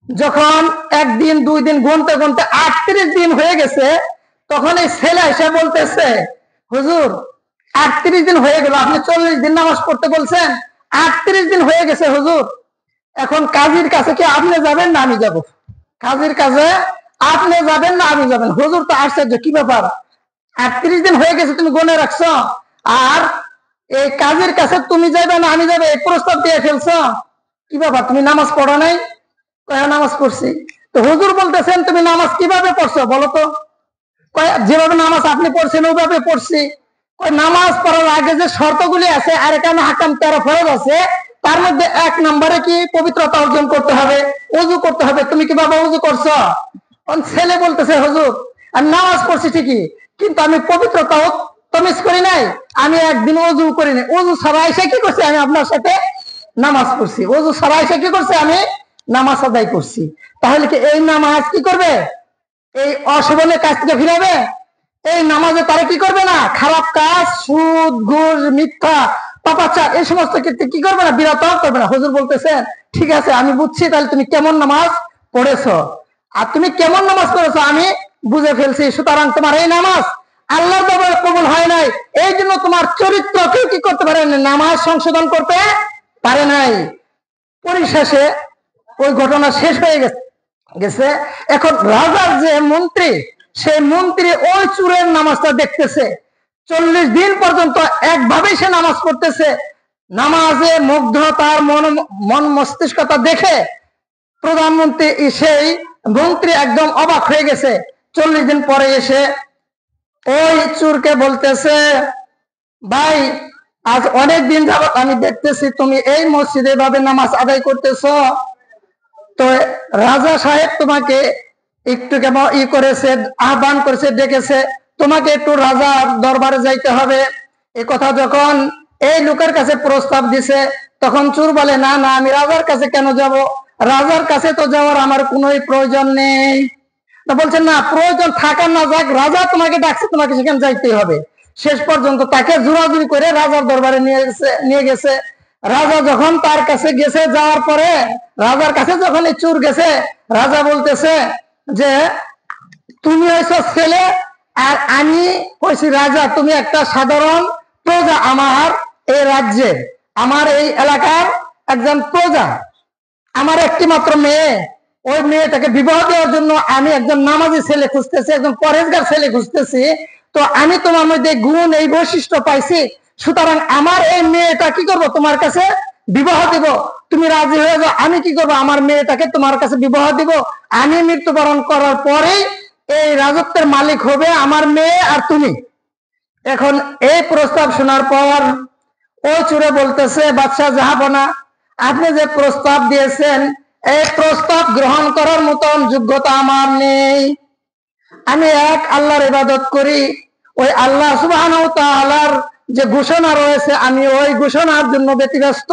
যখন 1 দিন 2 দিন গুনতে গুনতে 38 দিন হয়ে গেছে, তখন এই ছেলে এসে বলতেছে, হুজুর 38 দিন হয়ে গেল, আপনি 40 দিন নামাজ পড়তে বলছেন, 38 দিন হয়ে গেছে হুজুর, এখন কাজীর কাছে কি আপনি যাবেন না আমি যাব? কাজীর কাছে আপনি যাবেন না আমি যাবেন? হুজুর তো আশ্চর্য, কি ব্যাপার, 38 দিন হয়ে গেছে তুমি গনে রাখছো, আর এই কাজের কাছে তুমি যাবে না আমি যাবে, এই প্রস্তাব দিয়ে ফেলছো, কি ব্যাপার, তুমি নামাজ পড়ো নাই? নামাজ পড়ছি। তো হুজুর বলতেছেন, তুমি নামাজ কিভাবে পড়ছো বলো তো? যেভাবে নামাজ আপনি পড়ছেন ওইভাবে পড়ছি। নামাজ পড়ার আগে যে শর্তগুলি আছে, আর এখানে হাকাম 13 ফরজ আছে, তার মধ্যে 1 নম্বরে কি পবিত্রতা অর্জন করতে হবে, ওযু করতে হবে। তুমি কিভাবে ওযু করছো? ছেলে বলতেছে, হুজুর আমি নামাজ পড়ছি ঠিকই, কিন্তু আমি পবিত্রতাও তমিজ করি নাই, আমি একদিন ওযু করি নাই, ওযু ছাড়া এসে কি করছি, আমি আপনার সাথে নামাজ পড়ছি, ওযু ছাড়া এসে কি করছে, আমি নামাজ আদায় করছি। তাহলে কি এই নামাজ কি করবে, এই অশোভনের কাজ থেকে ফিরাবে? এই নামাজে তারা কি করবে না, খারাপ কাজ, সুদ, ঘুষ, মিথ্যা, পাপাচার, এই সমস্ত ক্ষেত্রে কি করবে না, বিরত করবে না। হুজুর বলতেছেন, ঠিক আছে আমি বুঝছি, তাহলে তুমি কেমন নামাজ পড়েছো, আর তুমি কেমন নামাজ পড়েছো আমি বুঝে ফেলছি, সুতরাং তোমার এই নামাজ আল্লাহর দরবারে কবুল হয় নাই, এই জন্য তোমার চরিত্রকে কি করতে পারে না, নামাজ সংশোধন করতে পারে নাই। পরিশেষে ওই ঘটনা শেষ হয়ে গেছে। এখন রাজার যে মন্ত্রী, সেই মন্ত্রী ওই চুরের নামাজটা দেখতেছে, 40 দিন পর্যন্ত একভাবেই সে নামাজ পড়তেছে, নামাজে মুগ্ধ, তার মন মস্তিষ্কতা দেখে প্রধানমন্ত্রী, সেই মন্ত্রী একদম অবাক হয়ে গেছে। 40 দিন পরে এসে ওই চুরকে বলতেছে, ভাই আজ অনেক দিন যাবত আমি দেখতেছি তুমি এই মসজিদে ভাবে নামাজ আদায় করতেছ, তো রাজা সাহেব তোমাকে একটু কেমন করেছে, আহ্বান করেছে, ডেকেছে, তোমাকে একটু রাজার দরবারে যাইতে হবে। এ কথা যখন এই লোকের কাছে প্রস্তাব দিছে, তখন চোর বলে, না না, আমি রাজার কাছে কেন যাব, রাজার কাছে তো যাওয়ার আমার কোনো প্রয়োজন নেই। বলছেন, না প্রয়োজন থাকার না যাক, রাজা তোমাকে ডাকছে, তোমাকে সেখানে যাইতেই হবে। শেষ পর্যন্ত তাকে জোরাজুরি করে রাজার দরবারে নিয়ে গেছে। রাজা যখন তার কাছে গেছে, যাওয়ার পরে রাজার কাছে যখন এই চোর গেছে, রাজা বলতেছে যে তুমি হয়েছো ছেলে আর আমি হয়েছি রাজা, তুমি একটা সাধারণ প্রজা, আমার এই রাজ্যের, আমার এই এলাকার একজন প্রজা, আমার একটি মাত্র মেয়ে, ওই মেয়েটাকে বিবাহ দেওয়ার জন্য আমি একজন নামাজি ছেলে খুঁজতেছি, একজন পরেজগার ছেলে খুঁজতেছি। তো আমি তোমার মধ্যে গুণ এই বৈশিষ্ট্য পাইছি, সুতরাং আমার এই মেয়েটা কি করব, তোমার কাছে বিবাহ দিব। তুমি রাজি হয়ে যাও, আমি কি করবো, আমার মেয়েটাকে তোমার কাছে বিবাহ দিব। আমি মৃত্যুবরণ করার পরেই এই রাজত্বের মালিক হবে আমার মেয়ে আর তুমি। এখন এই প্রস্তাব শোনার পর ও চুরে বলতেছে, বাদশাহ জাহাপনা, আপনি যে প্রস্তাব দিয়েছেন এই প্রস্তাব গ্রহণ করার মতন যোগ্যতা আমার নেই। আমি এক আল্লাহর ইবাদত করি, ওই আল্লাহ সুবহানাহু ওয়া তাআলার যে ঘোষণা রয়েছে আমি ওই ঘোষণার জন্য ব্যতিব্যস্ত।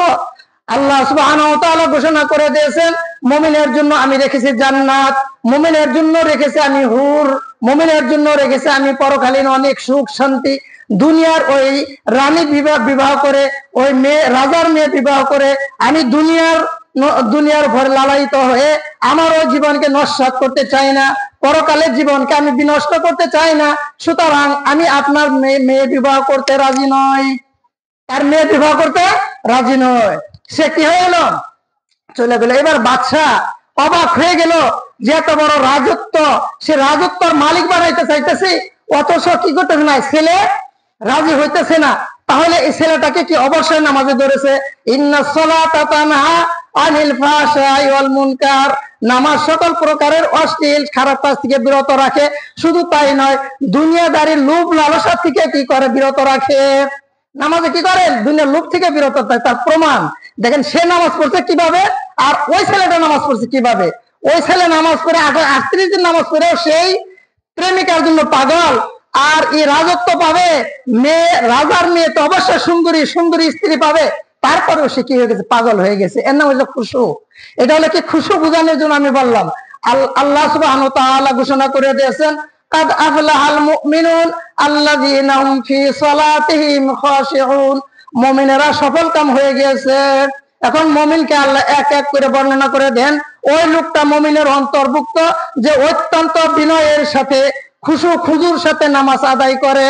আল্লাহ সুবহানাহু ওয়া তাআলা ঘোষণা করে দিয়েছেন, মুমিনের জন্য আমি রেখেছি জান্নাত, মুমিনের জন্য রেখেছি আমি হুর, মুমিনের জন্য রেখেছি আমি পরকালীন অনেক সুখ শান্তি। দুনিয়ার ওই রানী বিবাহ করে, ওই মেয়ে রাজার মেয়ে বিবাহ করে আমি দুনিয়ার ভরে লালায়িত হয়ে আমার ওই জীবনকে নস্যাৎ করতে চাই না, পরকালের জীবনকে আমি বিনষ্ট করতে চাই না। সুতরাং আমি আপনার মেয়ে বিবাহ করতে রাজি নই। তার মেয়ে বিবাহ করতে রাজি নয়। সে কি হয়ে গেল, চলে গেল। এবার বাদশা অবাক হয়ে গেল যে এত বড় রাজত্ব, সে রাজত্বর মালিক বানাইতে চাইতেছে, অথচ কি করতেছে না, ছেলে রাজি হইতেছে না। তাহলে এই ছেলেটাকে কি অবশ্যই নামাজে ধরেছে। ইন্নাস সালাতা তানহা আনিল ফাহশাই ওয়াল মুনকার, নামাজ সকল প্রকারের অশ্লীল খারাপ কাজ থেকে বিরত রাখে। শুধু তাই নয়, দুনিয়াদারি লোভ লালসা থেকে কি করে, বিরত রাখে। নামাজে কি করে, দুনিয়ার লোভ থেকে বিরত থাকে। তার প্রমাণ দেখেন, সে নামাজ পড়ছে কিভাবে আর ওই ছেলেটা নামাজ পড়ছে কিভাবে। ওই ছেলে নামাজ পড়ে 38 দিন নামাজ পড়েও সেই প্রেমিকার জন্য পাগল, আর এই রাজত্ব পাবে, মেয়ে রাজার মেয়ে তো অবশ্যই সুন্দরী স্ত্রী পাবে, তারপরেও সে কি হয়ে গেছে, পাগল হয়ে গেছে। এর নাম হলো খুশু। এটা হলো কি, খুশু বোঝানোর জন্য আমি বললাম। আল্লাহ সুবহানাহু ওয়া তাআলা ঘোষণা করে দিয়েছেন, কাদ আফলাহাল মুমিনুন আল্লাযীনা হুম ফি সালাতিহিম খাশিউন, মুমিনেরা সফলকাম হয়ে গেছে। এখন মুমিনকে আল্লাহ এক এক করে বর্ণনা করে দেন। ওই লোকটা মুমিনের অন্তর্ভুক্ত যে অত্যন্ত বিনয়ের সাথে খুজুর সাথে নামাজ আদায় করে।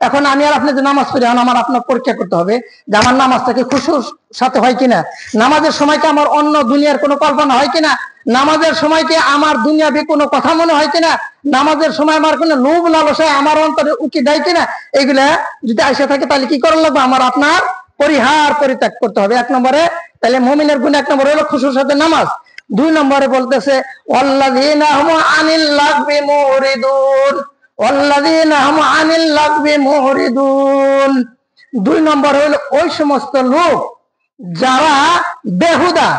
এখন আমি আর আপনি যে নামাজ পড়ি, আমার আপনার পরীক্ষা করতে হবে যে আমার নামাজটা কি খুশুর সাথে হয় কিনা, নামাজের সময় কি আমার অন্য দুনিয়ার কোনো কল্পনা হয় কিনা, নামাজের সময় কি আমার দুনিয়াবি কোনো কথা মনে হয় কিনা, নামাজের সময় আমার কোনো লোভ লালসায় আমার অন্তরে উকি দেয় কিনা। এগুলা যদি আইসা থাকে তাহলে কি করার লাগবে, আমার আপনার পরিত্যাগ করতে হবে। এক নম্বরে তাহলে মুমিনের গুণ এক নম্বরে হলো খুশুর সাথে নামাজ। 2 নম্বরে বলতেছে ওয়াল্লাযীনা হুম আনিল লাগবি মুরিদুন, ওয়াল্লাযীনা হুম আনিল লাগবি মুরিদুন। 2 নম্বর হলো ওই সমস্ত লোক যারা বেহুদা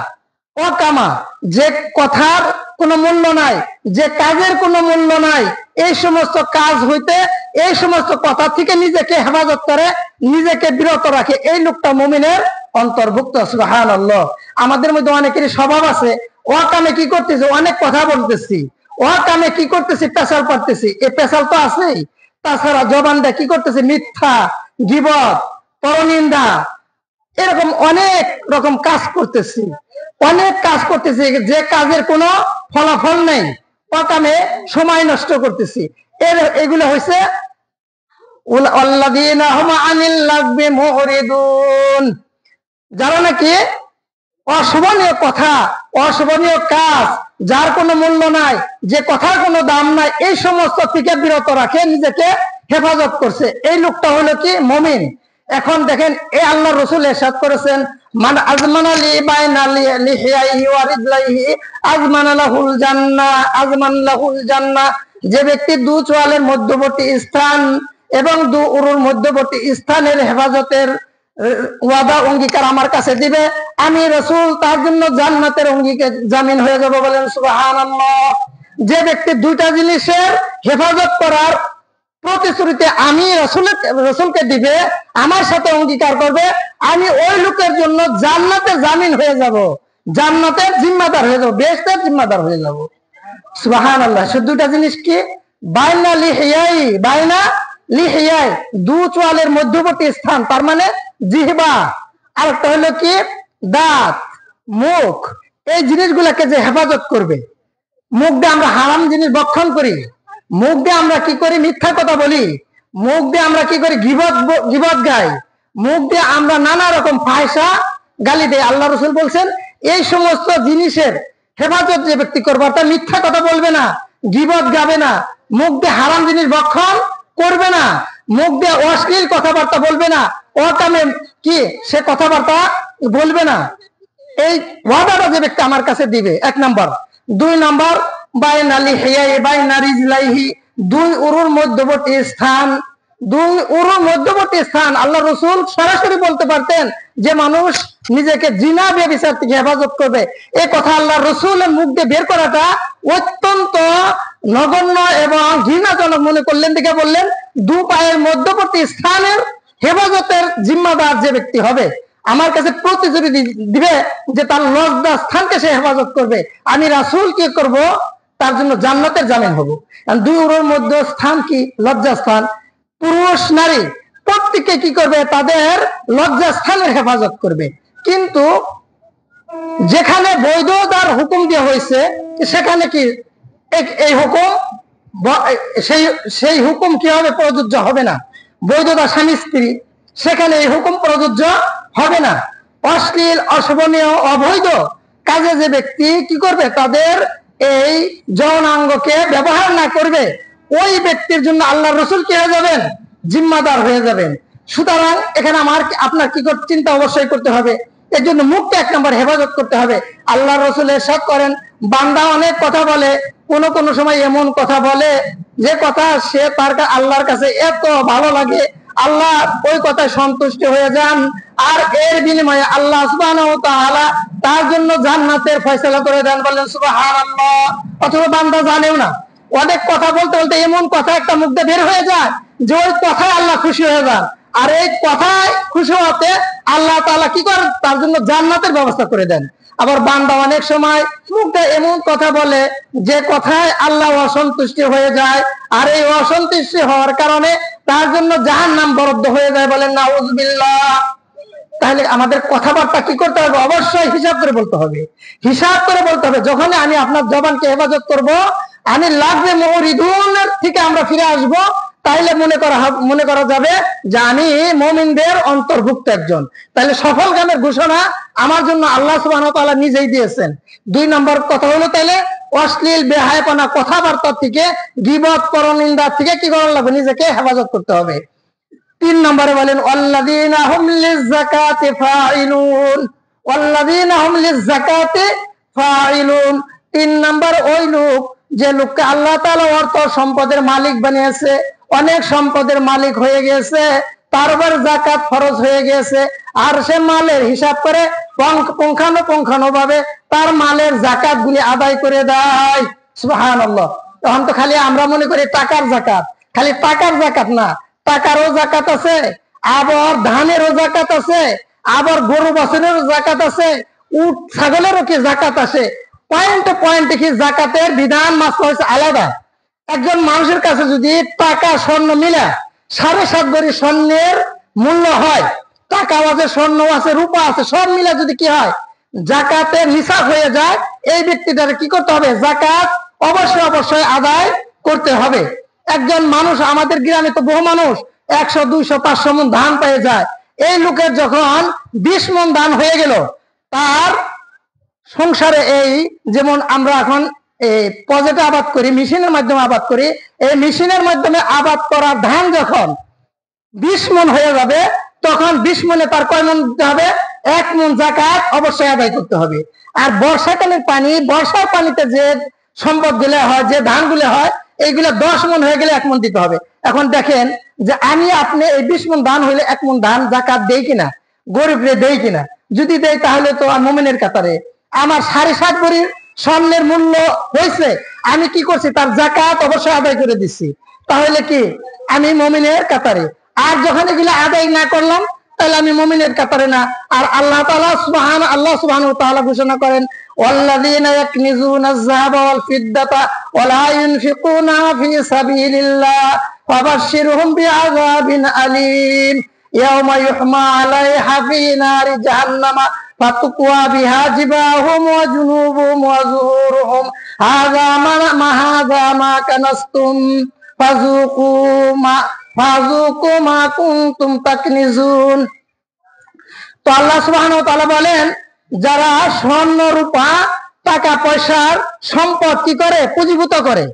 অকামা, যে কথার কোনো মূল্য নাই, যে কাজের কোনো মূল্য নাই, এই সমস্ত কাজ হইতে, এই সমস্ত কথা থেকে নিজেকে হেফাজত করে, নিজেকে বিরত রাখে, এই লোকটা মুমিনের অন্তর্ভুক্ত। সুবহানাল্লাহ। আমাদের মধ্যে অনেকেরই স্বভাব আছে, অকামে কি করতেছি, অনেক কথা বলতেছি, অকামে কি করতেছি, পেশাল পারতেছি, এই পেশাল তো আছেই। তাছাড়া জবানটা কি করতেছি, মিথ্যা, গীবত, পরনিন্দা, এরকম অনেক রকম কাজ করতেছি, যে কাজের কোনো ফলাফল নেই, অকামে সময় নষ্ট করতেছি। এগুলো হয়েছে আল্লাযীনা হুম আনিল লাগবি মুরিদুন, যারা নাকি অশোভনীয় কথা, অশোভনীয় কাজ, যার কোনো মূল্য নাই, যে কথার কোনো দাম নাই, এই সমস্ত থেকে বিরত রাখে, নিজেকে হেফাজত করছে, এই লোকটা হলো কি মুমিন। এখন দেখেন, এই আল্লাহ রাসূল ইরশাদ করেছেন, মান আজমানা লি বাইনা লিহিয়াহি ওয়া রিজলাইহি আজমানা লাহুল জান্নাহ, আজমান লাহুল জান্নাহ। যে ব্যক্তি 2 চোয়ালের মধ্যবর্তী স্থান এবং 2 উরুর মধ্যবর্তী স্থানের হেফাজতের ওয়াদা অঙ্গীকার আমার কাছে দিবে, আমি রাসূল তার জন্য জান্নাতের অঙ্গীকার জামিন হয়ে যাব। বলেন সুবহানাল্লাহ। যে ব্যক্তি 2টা জিনিসের হেফাজত করার প্রতিশ্রুতি আমি রাসূলকে দিবে, আমার সাথে অঙ্গীকার করবে, আমি ওই লোকের জন্য জান্নাতের জামিন হয়ে যাব, জান্নাতের জিম্মাদার হয়ে যাব, বেহেশতের জিম্মাদার হয়ে যাব। সুবহানাল্লাহ। সে 2টা জিনিস কি, বাইনা লিহিয়াই, 2 চোয়ালের মধ্যবর্তী স্থান, তার মানে জিহ্বা, আর একটা হলো কি দাঁত, মুখ। এই জিনিসগুলোকে যে হেফাজত করবে, মুখ দিয়ে আমরা হারাম জিনিস ভক্ষণ করি, মুখ দিয়ে আমরা কি করি, মিথ্যা কথা বলি, মুখ দিয়ে আমরা কি করি, গীবত গাই, মুখ দিয়ে আমরা নানা রকম ফাহিশা গালি দেই। আল্লাহ রাসূল বলছেন, এই সমস্ত জিনিসের হেফাজত যে ব্যক্তি করবে, অর্থাৎ মিথ্যা কথা বলবে না, গীবত গাবে না, মুখ দিয়ে হারাম জিনিস ভক্ষণ করবে না, মুখ দিয়ে অশ্লীল কথাবার্তা বলবে না, অকামে কি সে কথাবার্তা বলবে না। এই ওয়াদাটা যে ব্যক্তি আমার কাছে দিবে, 1 নাম্বার। 2 নাম্বার, বাইনালি হিয়া বাইনা রিজলাইহি, 2 উরুর মধ্যবর্তী স্থান, 2 উরুর মধ্যবর্তী স্থান। আল্লাহ রাসূল সরাসরি বলতে পারতেন যে মানুষ নিজেকে জিনা ব্যভিচার থেকে হেফাজত করবে, এই কথা আল্লাহ রাসূলের মুখ দিয়ে বের করাটা অত্যন্ত নগণ্য এবং ঘৃণাজনক মনে করলেন, দেখে বললেন 2 পায়ের মধ্যবর্তী স্থানের হেফাজতের জিম্মাদার যে ব্যক্তি হবে, আমার কাছে প্রতিশ্রুতি দিবে যে তার লজ্জা স্থানকে সে হেফাজত করবে, আমি রাসূল কি করব, তার জন্য জান্নাতের জামিন হব। 2 উরুর মধ্যে স্থান কি? লজ্জা স্থান। পুরুষ নারী প্রত্যেকে কি করবে? তাদের লজ্জা স্থানের হেফাজত করবে। কিন্তু যেখানে বৈধতার হুকুম দেওয়া হয়েছে সেখানে কি এই হুকুম সেই হুকুম কি হবে? প্রযোজ্য হবে না। বৈধতা স্বামী স্ত্রী, সেখানে এই হুকুম প্রযোজ্য হবে না। অশ্লীল, অশোভনীয়, অবৈধ কাজে যে ব্যক্তি কি করবে, তাদের এই যৌনাঙ্গকে ব্যবহার না করবে, ওই ব্যক্তির জন্য আল্লাহ রাসূল কি হয়ে যাবেন? জিম্মাদার হয়ে যাবেন। সুতরাং এখানে আপনার কি চিন্তা অবশ্যই করতে হবে, এর জন্য মুখকে 1 নম্বর হেফাজত করতে হবে। আল্লাহ রাসূল ইরশাদ করেন, বান্দা অনেক কথা বলে, কোন সময় এমন কথা বলে যে কথা সে তার আল্লাহর কাছে এত ভালো লাগে, আল্লাহ ওই কথায় সন্তুষ্ট হয়ে যান, আর এর বিনিময়ে আল্লাহ সুবহানাহু ওয়া তাআলা তার জন্য জান্নাতের ফয়সালা করে দেন। বলেন সুবহানাল্লাহ। অথবা বান্দা জানেও না, অনেক কথা বলতে বলতে এমন কথা একটা মুখ দিয়ে বের হয়ে যায় যে ওই কথায় আল্লাহ খুশি হয়ে যান, আর এই কথায় খুশি হতে আল্লাহ তাআলা কি করেন? তার জন্য জান্নাতের ব্যবস্থা করে দেন। আবার বান্দা অনেক সময় মুখে এমন কথা বলে যে কথায় আল্লাহ অসন্তুষ্টি হয়ে যায়, আর এই অসন্তুষ্টি হওয়ার কারণে তার জন্য জাহান্নাম বরাদ্দ হয়ে যায়। বলেন নাউযুবিল্লাহ। তাহলে আমাদের কথাবার্তা কি করতে হবে? অবশ্যই হিসাব করে বলতে হবে, হিসাব করে বলতে হবে। যখন আমি আপনার জবানকে হেফাজত করব, আমি লাগবে মুরিদুনের থেকে আমরা ফিরে আসব, তাইলে মনে করা যাবে যে আমি মুমিনদের অন্তর্ভুক্ত একজন। তাহলে সফলকামের ঘোষণা আমার জন্য আল্লাহ সুবহানাহু ওয়া তাআলা নিজেই দিয়েছেন। 2 নম্বর কথা হলো, তাহলে অশ্লীল বেহায়াপনা কথাবার্তা থেকে, গীবত, পরনিন্দা থেকে কি করা লাগবে? নিজেকে হেফাজত করতে হবে। 3 নম্বরে বলেন ওয়াল্লাযীনা হুম লিয-যাকাতি ফাইলুন, ওয়াল্লাযীনা হুম লিয-যাকাতি ফাইলুন। 3 নম্বর ওই লোক যে লোককে আল্লাহ তাআলা অর্থ সম্পদের মালিক বানিয়েছে, অনেক সম্পদের মালিক হয়ে গেছে, তার উপর যাকাত ফরজ হয়ে গেছে, আর সে মালের হিসাব করে পুঙ্খানুপুঙ্খানুভাবে তার মালের যাকাত গুলি আদায় করে দেয়। সুবহানাল্লাহ। তখন তো খালি আমরা মনে করি টাকার যাকাত, খালি টাকার যাকাত না, টাকারও যাকাত আছে, আবার ধানেরও যাকাত আছে, আবার গরু বাছুরেরও যাকাত আছে, উট ছাগলেরও কি যাকাত আছে। পয়েন্টে পয়েন্টে কি জাকাতের বিধান মাসলা হচ্ছে আলাদা। একজন মানুষের কাছে যদি টাকা স্বর্ণ মিলা 7.5 ভরি স্বর্ণের মূল্য হয়, টাকা আছে, স্বর্ণ আছে, রূপা আছে, সব মিলা যদি কি হয়, জাকাতের নিসাব হয়ে যায়, এই ব্যক্তিটার কি করতে হবে? জাকাত অবশ্যই আদায় করতে হবে। একজন মানুষ, আমাদের গ্রামে তো বহু মানুষ 100, 200, 500 মণ ধান পেয়ে যায়। এই লোকের যখন 20 মণ ধান হয়ে গেল, তার সংসারে এই যেমন আমরা এখন পজেটে আবাদ করি, মেশিনের মাধ্যমে আবাদ করি, এই মেশিনের মাধ্যমে আবাদ করা ধান যখন 20 মণ হয়ে যাবে, তখন 20 মণে তার কয় মণ দিতে হবে? 1 মণ যাকাত অবশ্যই আদায় করতে হবে। আর বর্ষাকালের পানি, বর্ষার পানিতে যে সম্পদ গুলো হয়, যে ধান গুলো হয়, এইগুলো 10 মণ হয়ে গেলে 1 মণ দিতে হবে। এখন দেখেন যে আমি আপনি এই 20 মণ ধান হইলে 1 মণ ধান যাকাত দেই কিনা, গরিবরে দেই কিনা? যদি দেই তাহলে তো মুমিনের কাতারে। আমার 7.5 ভরির স্বর্ণের মূল্য হয়েছে, আমি কি করছি? তার যাকাত অবশ্যই আদায় করে দিচ্ছি, তাহলে কি আমি মুমিনের কাতারে। আর যখন এগুলো আদায় না করলাম, তাহলে আমি মুমিনের কাতারে না। আর আল্লাহ সুবহানাহু ওয়া তাআলা ঘোষণা করেন, ওয়াল্লাযীনা ইয়াকনিজুনা আয-যাহাবা ওয়াল ফিদ্দাতা ওয়া লা ইউনফিকুনা ফি সাবিলিল্লাহ ফাবাশশিরহুম বিআযাবিন আলীম ইয়াওমা ইউহমা আলাইহা ফি নারি জাহান্নামা ফাতুকওয়া বিহা জিবাহুম ওয়া জুনুবুহুম ওয়া যুহুরুহুম হাযা মা কানাসতুম ফাযুকু মা কুনতুম তাকনিজুন। তো আল্লাহ সুবহানাহু ওয়া তাআলা বলেন, যারা স্বর্ণ রূপা টাকা পয়সার সম্পদ কি করে? পুঁজিভূত করে,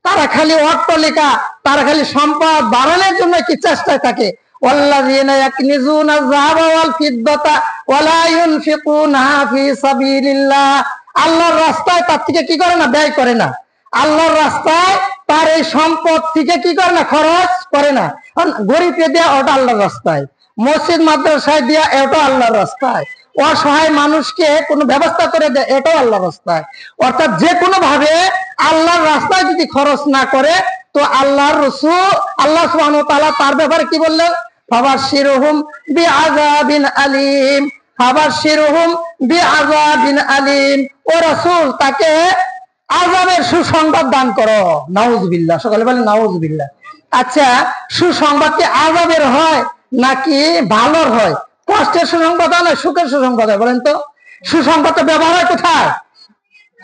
তারা খালি অট্টালিকা, তারা খালি সম্পদ বাড়ানোর জন্য কি চেষ্টায় থাকে। ওয়াল্লাযীনা ইয়াকনিজুনা যাহাবা ওয়াল ফিদ্দাতা ওয়ালা ইউনফিকুনাহা ফি সাবিলিল্লাহ, আল্লাহর রাস্তায় তার থেকে কি করে না, ব্যয় করে না। আল্লাহর রাস্তায় তার এই সম্পদ থেকে কি করে না, খরচ করে না। গরিবকে দেয়া ওটা আল্লাহর রাস্তায়, মসজিদ মাদ্রাসায় দেয়া এটাও আল্লাহর রাস্তায়, অসহায় মানুষকে কোনো ব্যবস্থা করে দেয় এটাও আল্লাহর রাস্তায়। অর্থাৎ যে কোনো ভাবে আল্লাহর রাস্তায় যদি খরচ না করে তো আল্লাহর রাসূল আল্লাহ সুবহানাহু ওয়া তাআলা তার ব্যাপারে কি বললেন, ফাবাশশিরহুম বিআযাবিন আলীম, ফাবাশশিরহুম বিআযাবিন আলীম। ও রাসূল তাকে আযাবের সুসংবাদ দান করো। নাউযুবিল্লাহ, সকলে বলেন নাউযুবিল্লাহ। আচ্ছা, সুসংবাদ কি আযাবের হয় নাকি ভালোর হয়? কষ্টের সুসংবাদ হয় না সুখের সুসংবাদ হয়? বলেন তো। সুসংবাদ ব্যবহার হয় কোথায়?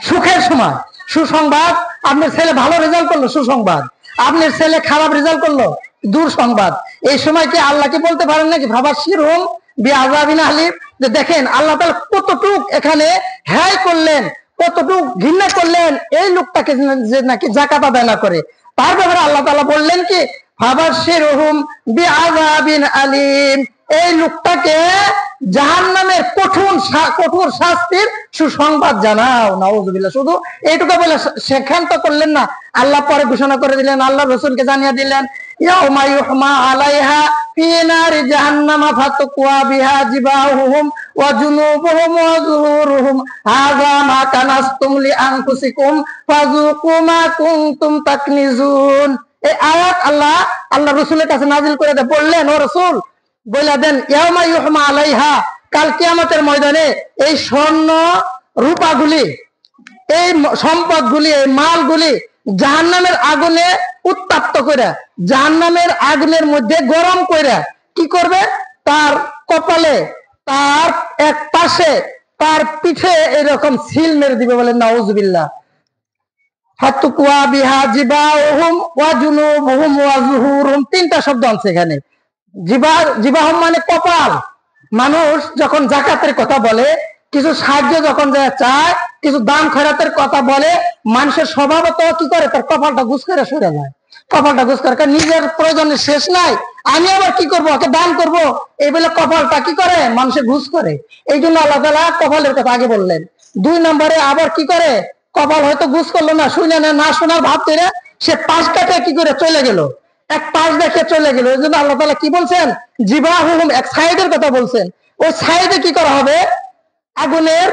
সুখের সময়। সুসংবাদ, আপনার ছেলে ভালো রেজাল্ট করলো, সুসংবাদ। আপনার ছেলে খারাপ রেজাল্ট করলো, দুঃসংবাদ। এই সময় কি আল্লাহকে বলতে পারেন নাকি ফাবাশশিরহুম বিআযাবিন আলীম? যে দেখেন আল্লাহ তাআলা কতটুক এখানে হ্যায় করলেন, কতটুক ঘৃণা করলেন এই লোকটাকে যে নাকি যাকাত আদায় না করে। তার ব্যাপারে আল্লাহ তাআলা বললেন কি ফাবাশশিরহুম বিআযাবিন আলীম, এই লোকটাকে জাহান্নামের কঠোর শাস্তির সুসংবাদ জানাও। নাউযুবিল্লাহ। শুধু এইটুকু বলে সেখান তো করলেন না, আল্লাহ পরে ঘোষণা করে দিলেন, আল্লাহ রাসূলকে জানিয়ে দিলেন, ইয়াউমা ইউহমা আলাইহা ফি নারি জাহান্নামা ফাতুকওয়া বিহা জিবাহুহুম ওয়া জুনুবুহুম ওয়া যুহুরুহুম হাযা মা কানাসতুম লিআনফুসিকুম ফাযুকু মা কুনতুম তাকনিজুন। এই আয়াত আল্লাহ রাসূলের কাছে নাযিল করে বললেন, ও রাসূল বলে দেন, ইয়াউমা ইউহমা আলাইহা, কাল কিয়ামতের ময়দানে এই স্বর্ণ রূপাগুলি, এই সম্পদগুলি, এই মালগুলি জাহান্নামের আগুনে উত্তপ্ত করে, জাহান্নামের আগুনের মধ্যে গরম করে কি করবে, তার কপালে, তার এক পাশে, তার পিঠে এরকম সিল মেরে দিবে। বলেন নাউযুবিল্লাহ। ফাতুকওয়া বিহা জিবাহুম ওয়া জুনুবুহুম ওয়া যুহুরুহুম, তিনটা শব্দ আছে এখানে। জিবাহুম মানে কপাল। মানুষ যখন যাকাতের কথা বলে, কিছু সাহায্য যখন চায়, কিছু দান খয়রাতের কথা বলে, মানুষের স্বভাবত কি করে, তার কপালটা গুছ করে সরে যায়। কপালটা গুছ করে, নিজের প্রয়োজনের শেষ নাই, আমি আবার কি করব, ওকে দান করব, এই বলে কপালটা কি করে, মানুষের ঘুষ করে। এই জন্য আল্লাহ তাআলা কপালের কথা আগে বললেন। 2 নম্বরে আবার কি করে, কপাল হয়তো ঘুষ করলো না, শুনে না শোনার ভাব করে সে পাশ কাটে কি করে চলে গেল, এক পাশ দেখে চলে গেল। এই জন্য আল্লাহ তাআলা কি বলছেন, জিবাহুম, এক সাইডের কথা বলছেন। ওই সাইডে কি করা হবে, আগুনের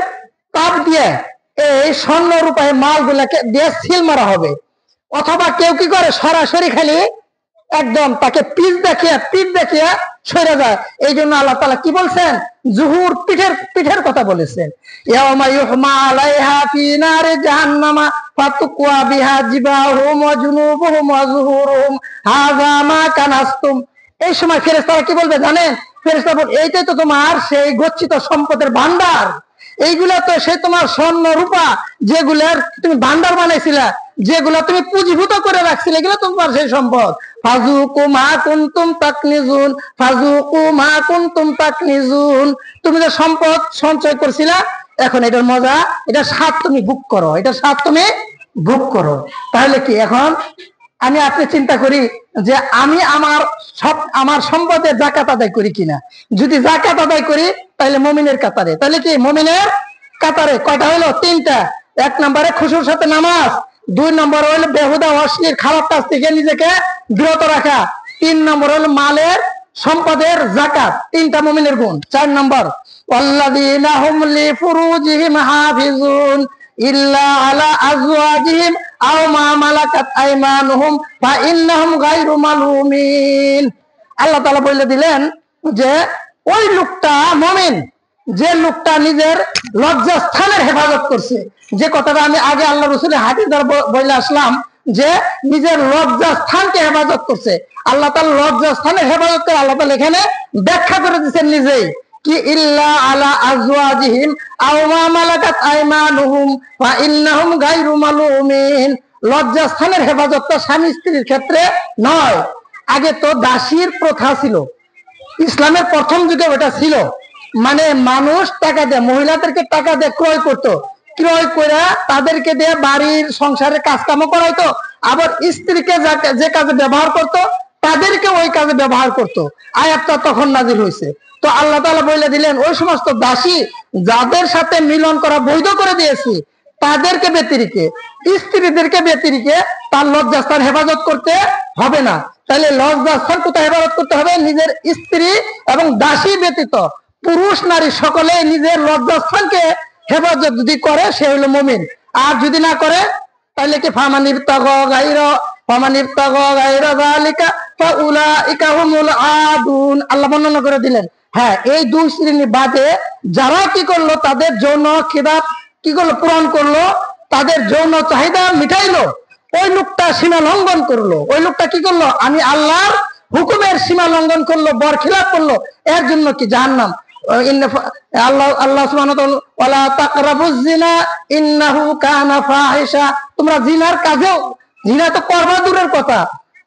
তাপ দিয়ে এই স্বর্ণ রূপায় মালগুলাকে দিয়ে সিল মারা হবে। অথবা কেউ কি করে, সরাসরি খালি একদম তাকে পিঠ দেখিয়ে সরে যায়। এই জন্য আল্লাহ তাআলা কি বলছেন, জুহুর, পিঠের কথা বলেছেন। ইয়াউমা ইউহমা আলাইহা ফি নারি জাহান্নামা ফাতুকওয়া বিহা জিবাহুম ওয়া জুনুবুহুম ওয়া যুহুরুহুম হাযা মা কানাসতুম। এই সময় ফেরেশতারা কি বলবে জানেন? ফেরেশতারা বলবে, এইটাই তো তোমার সেই গচ্ছিত সম্পদের ভান্ডার, এইগুলা তো সে তোমার স্বর্ণ রূপা যেগুলার তুমি ভান্ডার বানাইছিলা, যেগুলা তুমি পুঁজিভূত করে রাখছিলে, এগুলো তোমার সেই সম্পদ। ফাযুকু মা কুনতুম তাকনিজুন, ফাযুকু মা কুনতুম তাকনিজুন। তুমি যে সম্পদ সঞ্চয় করছিলা, এখন এটার মজা, এটা স্বাদ তুমি ভোগ করো, এটা স্বাদ তুমি ভোগ করো। তাহলে কি এখন আমি আপনি চিন্তা করি যে আমি আমার সম্পদের যাকাত আদায় করি কিনা। যদি যাকাত আদায় করি তাহলে মুমিনের কাতারে, তাহলে কি মুমিনের কাতারে কয়টা হলো, 3টা। 1 নম্বরে খুশুর সাথে নামাজ, 2 নম্বর হলো বেহুদা অশ্লীল খারাপ কাজ থেকে নিজেকে বিরত রাখা, 3 নম্বর হলো মালের সম্পদের যাকাত, 3টা মুমিনের গুণ। 4 নম্বর ওয়াল্লাযীনা হুম লিফুরুজিহিম হাফিজুন ইল্লা আলা আজওয়াজিহিম আও মা মালাকাত আইমানুহুম ফাইন্নাহুম গায়রু মালুমিন। আল্লাহ তাআলা বলে দিলেন যে ওই লোকটা মুমিন, যে লোকটা নিজের লজ্জাস্থানের হেফাজত করছে। যে কথাটা আমি আগে আল্লাহ রাসূলের হাদিস দ্বারা বলে আসলাম, যে নিজের লজ্জাস্থানকে হেফাজত করছে। আল্লাহ তাআলা লজ্জাস্থানের হেফাজত করে আল্লাহ তাআলা এখানে ব্যাখ্যা করে দিয়েছেন নিজেই কি, ইল্লা আলা আজওয়াজিহিম আও মা মালাকাত আইমানুহুম ফাইন্নাহুম গায়রু মালুমিন। লজ্জাস্থানের হেফাজতটা স্বামী স্ত্রীর ক্ষেত্রে নয়। আগে তো দাসীর প্রথা ছিল, ইসলামের প্রথম যুগে ওটা ছিল। মানে মানুষ টাকা দিয়ে, মহিলাদেরকে টাকা দিয়ে ক্রয় করতো, ক্রয় করে তাদেরকে দিয়ে বাড়ির সংসারের কাজকাম করাইতো, আবার স্ত্রীকে যে কাজে ব্যবহার করত তাদেরকে ওই কাজে ব্যবহার করত। আয়াতটা তখন নাজিল হয়েছে। তো আল্লাহ তাআলা বলে দিলেন, ওই সমস্ত দাসী যাদের সাথে মিলন করা বৈধ করে দিয়েছি তাদেরকে ব্যতিরিকে, স্ত্রীদেরকে ব্যতিরিকে তার লজ্জাস্থান হেফাজত করতে হবে না। তাহলে লজ্জাস্থান কোথায় হেফাজত করতে হবে? নিজের স্ত্রী এবং দাসী ব্যতীত পুরুষ নারী সকলে নিজের লজ্জাস্থানকে হেফাজত যদি করে সে হলো মুমিন। আর যদি না করে তাহলে কি আল্লাহ বর্ণনা করে দিলেন। হ্যাঁ, এই দুই শ্রেণী বাদে যারা কি করলো, তাদের যৌন খিদাব কি করলো, পূরণ করলো, তাদের যৌন চাহিদা মিটাইলো, ওই লোকটা সীমা লঙ্ঘন করলো। ওই লোকটা কি করলো? আমি আল্লাহর হুকুমের সীমা লঙ্ঘন করলো, বরখিলাপ করলো, এর জন্য কি জাহান্নাম। আল্লাহ সুবহানাহু ওয়া তাআলা ওয়ালা তাকরাবুজ জিনা ইন্নাহু কানা ফাহিশা, তোমরা জিনার কাজেও, জিনা তো করবা দূরের কথা,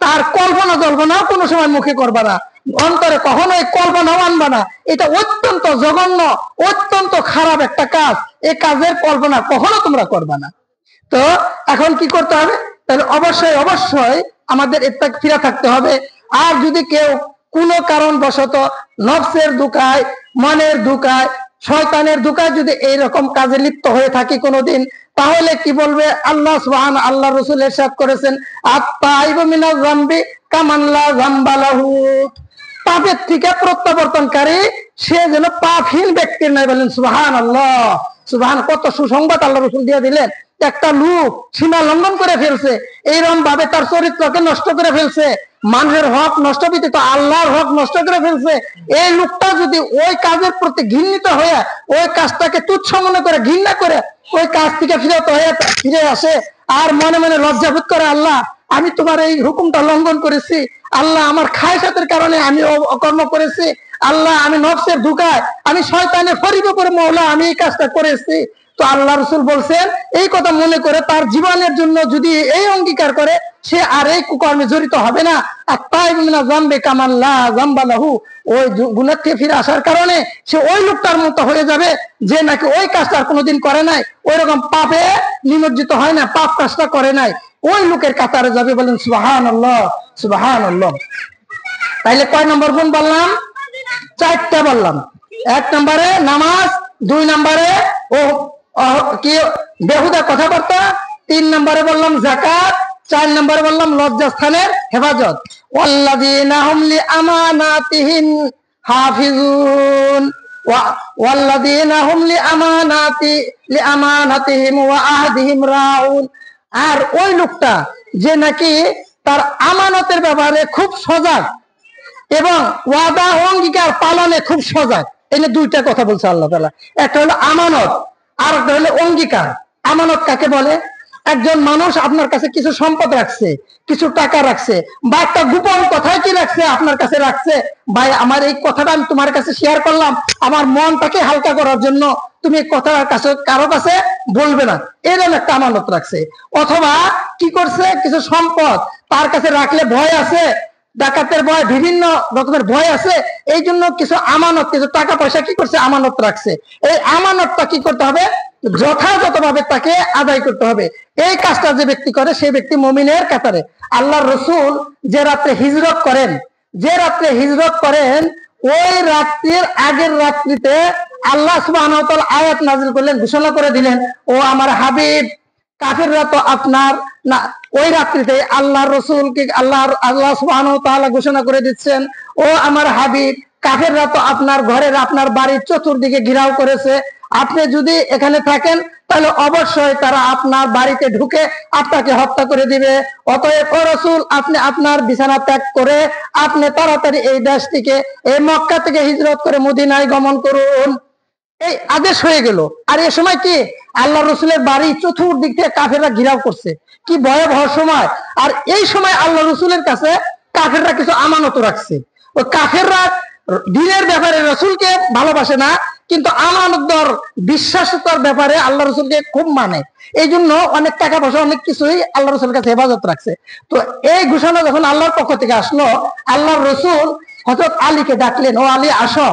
তার কল্পনা জল্পনাও কোনো সময় মুখে করবা না, অন্তরে কখনোই কল্পনাও আনবা না। এটা অত্যন্ত জঘন্য, অত্যন্ত খারাপ একটা কাজ। এই কাজের কল্পনা কখনো তোমরা করবা না। তো এখন কি করতে হবে? তাহলে অবশ্যই অবশ্যই আমাদের এটা ফিরে থাকতে হবে। আর যদি কেউ কোনো কারণবশত নফসের ধোঁকায়, মনের ধোঁকায়, শয়তানের ধোঁকায় যদি এইরকম কাজে লিপ্ত হয়ে থাকি কোনোদিন, তাহলে কি বলবে? আল্লাহ রাসূল ইরশাদ করেছেন, আত-তাইবু মিনাজ যামবি কামান লা যামবা লাহু, পাপের থেকে প্রত্যাবর্তনকারী সে যেন পাপহীন ব্যক্তির নয়। বলেন সুবহানাল্লাহ। সুবহান, কত সুসংবাদ আল্লাহ রাসূল দিয়ে দিলেন। একটা লোক সীমা লঙ্ঘন করে ফেলছে, এইরকম ভাবে তার চরিত্রকে নষ্ট করে ফেলছে, মানুষের হক নষ্ট ব্যতীত আল্লাহর হক নষ্ট করে ফেলছে। এই লোকটা যদি ওই কাজের প্রতি ঘৃণিত হয়ে, ওই কাজটাকে তুচ্ছ মনে করে, ঘৃণা করে ওই কাজ থেকে ফিরে আসে, আর মনে মনে লজ্জাবোধ করে, আল্লাহ আমি তোমার এই হুকুমটা লঙ্ঘন করেছি, আল্লাহ আমার খায়সাতের কারণে আমি অকর্ম করেছি, আল্লাহ আমি নফসের ধোঁকায়, আমি শয়তানের ফরিবে পড়ে মওলা আমি এই কাজটা করেছি। তো আল্লাহ রাসূল বলছেন, এই কথা মনে করে তার জীবনের জন্য যদি এই অঙ্গীকার করে, সে আর এই কুকর্মে জড়িত হবে না। আত-তাইবু মিনাজ যামবি কামান লা যামবা লাহু, ওই গুনাহ থেকে ফিরে আসার কারণে সে ওই লোকটার মতো হয়ে যাবে যে নাকি ওই কাজটা কোনোদিন করে নাই, ওই রকম পাপে নিমজ্জিত হয় না, পাপ কাজটা করে নাই, ওই লোকের কাতারে যাবে। বলেন সুবহানাল্লাহ, সুবহানাল্লাহ। তাইলে কয় নম্বর গুণ বললাম? 4টা বললাম। 1 নম্বরে নামাজ, 2 নম্বরে কি বেহুদা কথাবার্তা, 3 নম্বরে বললাম যাকাত, 4 নম্বরে বললাম লজ্জাস্থানের হেফাজত। ওয়াল্লাযীনা হুম লিআমানাতিহিম হাফিজুন ওয়াল্লাযীনা হুম লিআমানাতিহিম ওয়া আহদিহিম রাউন। আর ওই লোকটা যে নাকি তার আমানতের ব্যাপারে খুব সজাগ এবং ওয়াদা অঙ্গীকার পালনে খুব সজাগ। এই 2টা কথা বলছে আল্লাহ তাআলা। একটা হলো আমানত, আর একটা হলো অঙ্গীকার। আমানত কাকে বলে? একজন মানুষ আপনার কাছে কিছু সম্পদ রাখছে, কিছু টাকা রাখছে, বা একটা গোপন কথাই কি রাখছে, আপনার কাছে রাখছে, ভাই আমার এই কথাটা আমি তোমার কাছে শেয়ার করলাম আমার মনটাকে হালকা করার জন্য, তুমি কথার কাছে কারো কাছে বলবে না, এরকম একটা আমানত রাখছে। অথবা কি করছে, কিছু সম্পদ তার কাছে রাখলে ভয় আছে, ডাকাতের ভয়, বিভিন্ন রকমের ভয় আছে, এই জন্য কিছু আমানত, কিছু টাকা পয়সা কি করছে, আমানত রাখছে। এই আমানতটা কি করতে হবে? যথাযথভাবে তাকে আদায় করতে হবে। এই কাজটা যে ব্যক্তি করে সেই ব্যক্তি মুমিনের কাতারে। আল্লাহর রাসূল যে রাত্রে হিজরত করেন, ওই রাত্রির আগের রাত্রিতে আল্লাহ সুবহানাহু ওয়া তাআলা আয়াত নাযিল করলেন, ঘোষণা করে দিলেন, ও আমার হাবিব, কাফেররা তো আপনার না। ওই রাত্রিতে আল্লাহর রাসূলকে আল্লাহ সুবহানাহু ওয়া তাআলা ঘোষণা করে দিচ্ছেন, ও আমার হাবিব, কাফেররা তো আপনার ঘরের, আপনার বাড়ির চতুর্দিকে ঘেরাও করেছে, আপনি যদি এখানে থাকেন তাহলে অবশ্যই তারা আপনার বাড়িতে ঢুকে আপনাকে হত্যা করে দিবে। অতএব ও রাসূল, আপনি আপনার বিছানা ত্যাগ করে আপনি তাড়াতাড়ি এই দেশ থেকে, এই মক্কা থেকে হিজরত করে মদিনায় গমন করুন। এই আদেশ হয়ে গেল। আর এই সময় কি আল্লাহ রসুলের বাড়ি চতুর্দিক থেকে কাফেররা ঘেরাও করছে, কি ভয়াবহ সময়। আর এই সময় আল্লাহ রসুলের কাছে কাফেররা কিছু আমানত রাখছে। ওই কাফেররা দিনের ব্যাপারে রসুলকে ভালোবাসে না, কিন্তু আমানতদার বিশ্বাসতার ব্যাপারে আল্লাহ রসুলকে খুব মানে। এই জন্য অনেক টাকা পয়সা, অনেক কিছুই আল্লাহ রসুলের কাছে হেফাজত রাখছে। তো এই ঘোষণা যখন আল্লাহর পক্ষ থেকে আসলো, আল্লাহর রসুল হযরত আলীকে ডাকলেন, ও আলী আসো,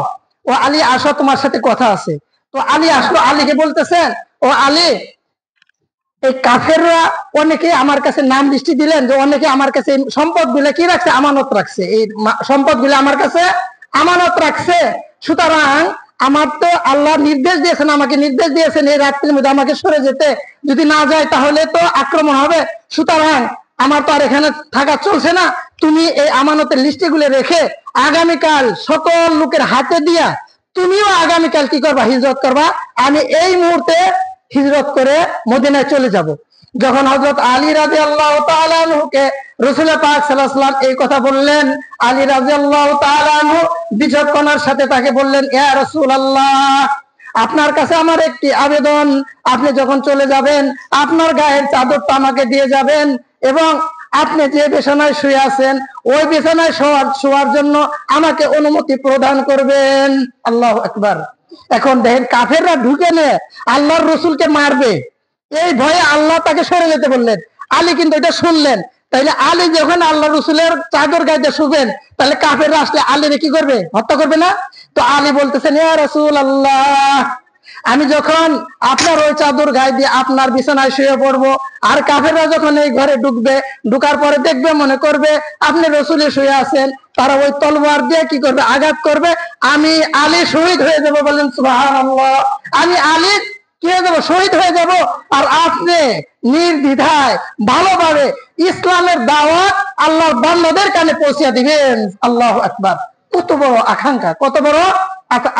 ও আলী আসো, তোমার সাথে কথা আছে। তো আলী আসলো, আলীকে বলতেছেন, ও আলী, এই কাফেররা অনেকে আমার কাছে নাম দৃষ্টি দিলেন যে অনেকে আমার কাছে সম্পদ গুলো কি রাখছে, আমানত রাখছে, এই সম্পদ গুলো আমার কাছে আমানত রাখছে। সুতরাং আমার তো আল্লাহ নির্দেশ দিয়েছেন, আমাকে নির্দেশ দিয়েছেন এই রাত্রির মধ্যে আমাকে সরে যেতে, যদি না যায় তাহলে তো আক্রমণ হবে। সুতরাং আমার তো আর এখানে থাকা চলছে না, তুমি এই আমানতের লিস্টে গুলো রেখে আগামীকাল সকল লোকের হাতে দিয়া তুমিও আগামীকাল কি করবা, হিজরত করবা। আমি এই মুহূর্তে হিজরত করে মদিনায় চলে যাব। যখন হযরত আলী রাদিয়াল্লাহু তাআলা আনহুকে রাসূল পাক সাল্লাল্লাহু আলাইহি ওয়াসাল্লাম এই কথা বললেন, আলী রাদিয়াল্লাহু তাআলা আনহু বিচক্ষণতার সাথে তাকে বললেন, ইয়া রাসূলুল্লাহ, আপনার কাছে আমার একটি আবেদন, আপনি যখন চলে যাবেন আপনার গায়ের চাদরটা আমাকে দিয়ে যাবেন এবং আপনি যে বিছানায় শুয়ে আছেন ওই বিছানায় শোয়ার জন্য আমাকে অনুমতি প্রদান করবেন। আল্লাহু আকবার। এখন দেখেন কাফেররা ঢুকে নে আল্লাহর রসুলকে মারবে, এই ভয়ে আল্লাহ তাকে সরে যেতে বললেন। আলী কিন্তু এটা শুনলেন, তাইলে আলী যখন আল্লাহ রসুলের চাদর গাইতে শুবেন, তাহলে কাফেররা আসলে আলীরে কি করবে, হত্যা করবে না? তো আলী বলতেছেন, ইয়া রাসূলুল্লাহ, আমি যখন আপনার ওই চাদর গায়ে দিয়ে আপনার বিছানায় শুয়ে পড়বো, আর কাফেররা যখন এই ঘরে ঢুকবে, ঢুকার পরে দেখবে, মনে করবে আপনি রসুলে শুয়ে আছেন, তারা ওই তলোয়ার দিয়ে কি করবে, আঘাত করবে, আমি আলী শহীদ হয়ে যাব। বলেন সুবহানাল্লাহ। আমি আলী কি হয়ে যাবো, শহীদ হয়ে যাব, আর আপনি নির্দ্বিধায় ভালোভাবে ইসলামের দাওয়াত আল্লাহর বান্দাদের কানে পৌঁছে দিবেন। আল্লাহু আকবার। কত বড় আকাঙ্ক্ষা, কত বড়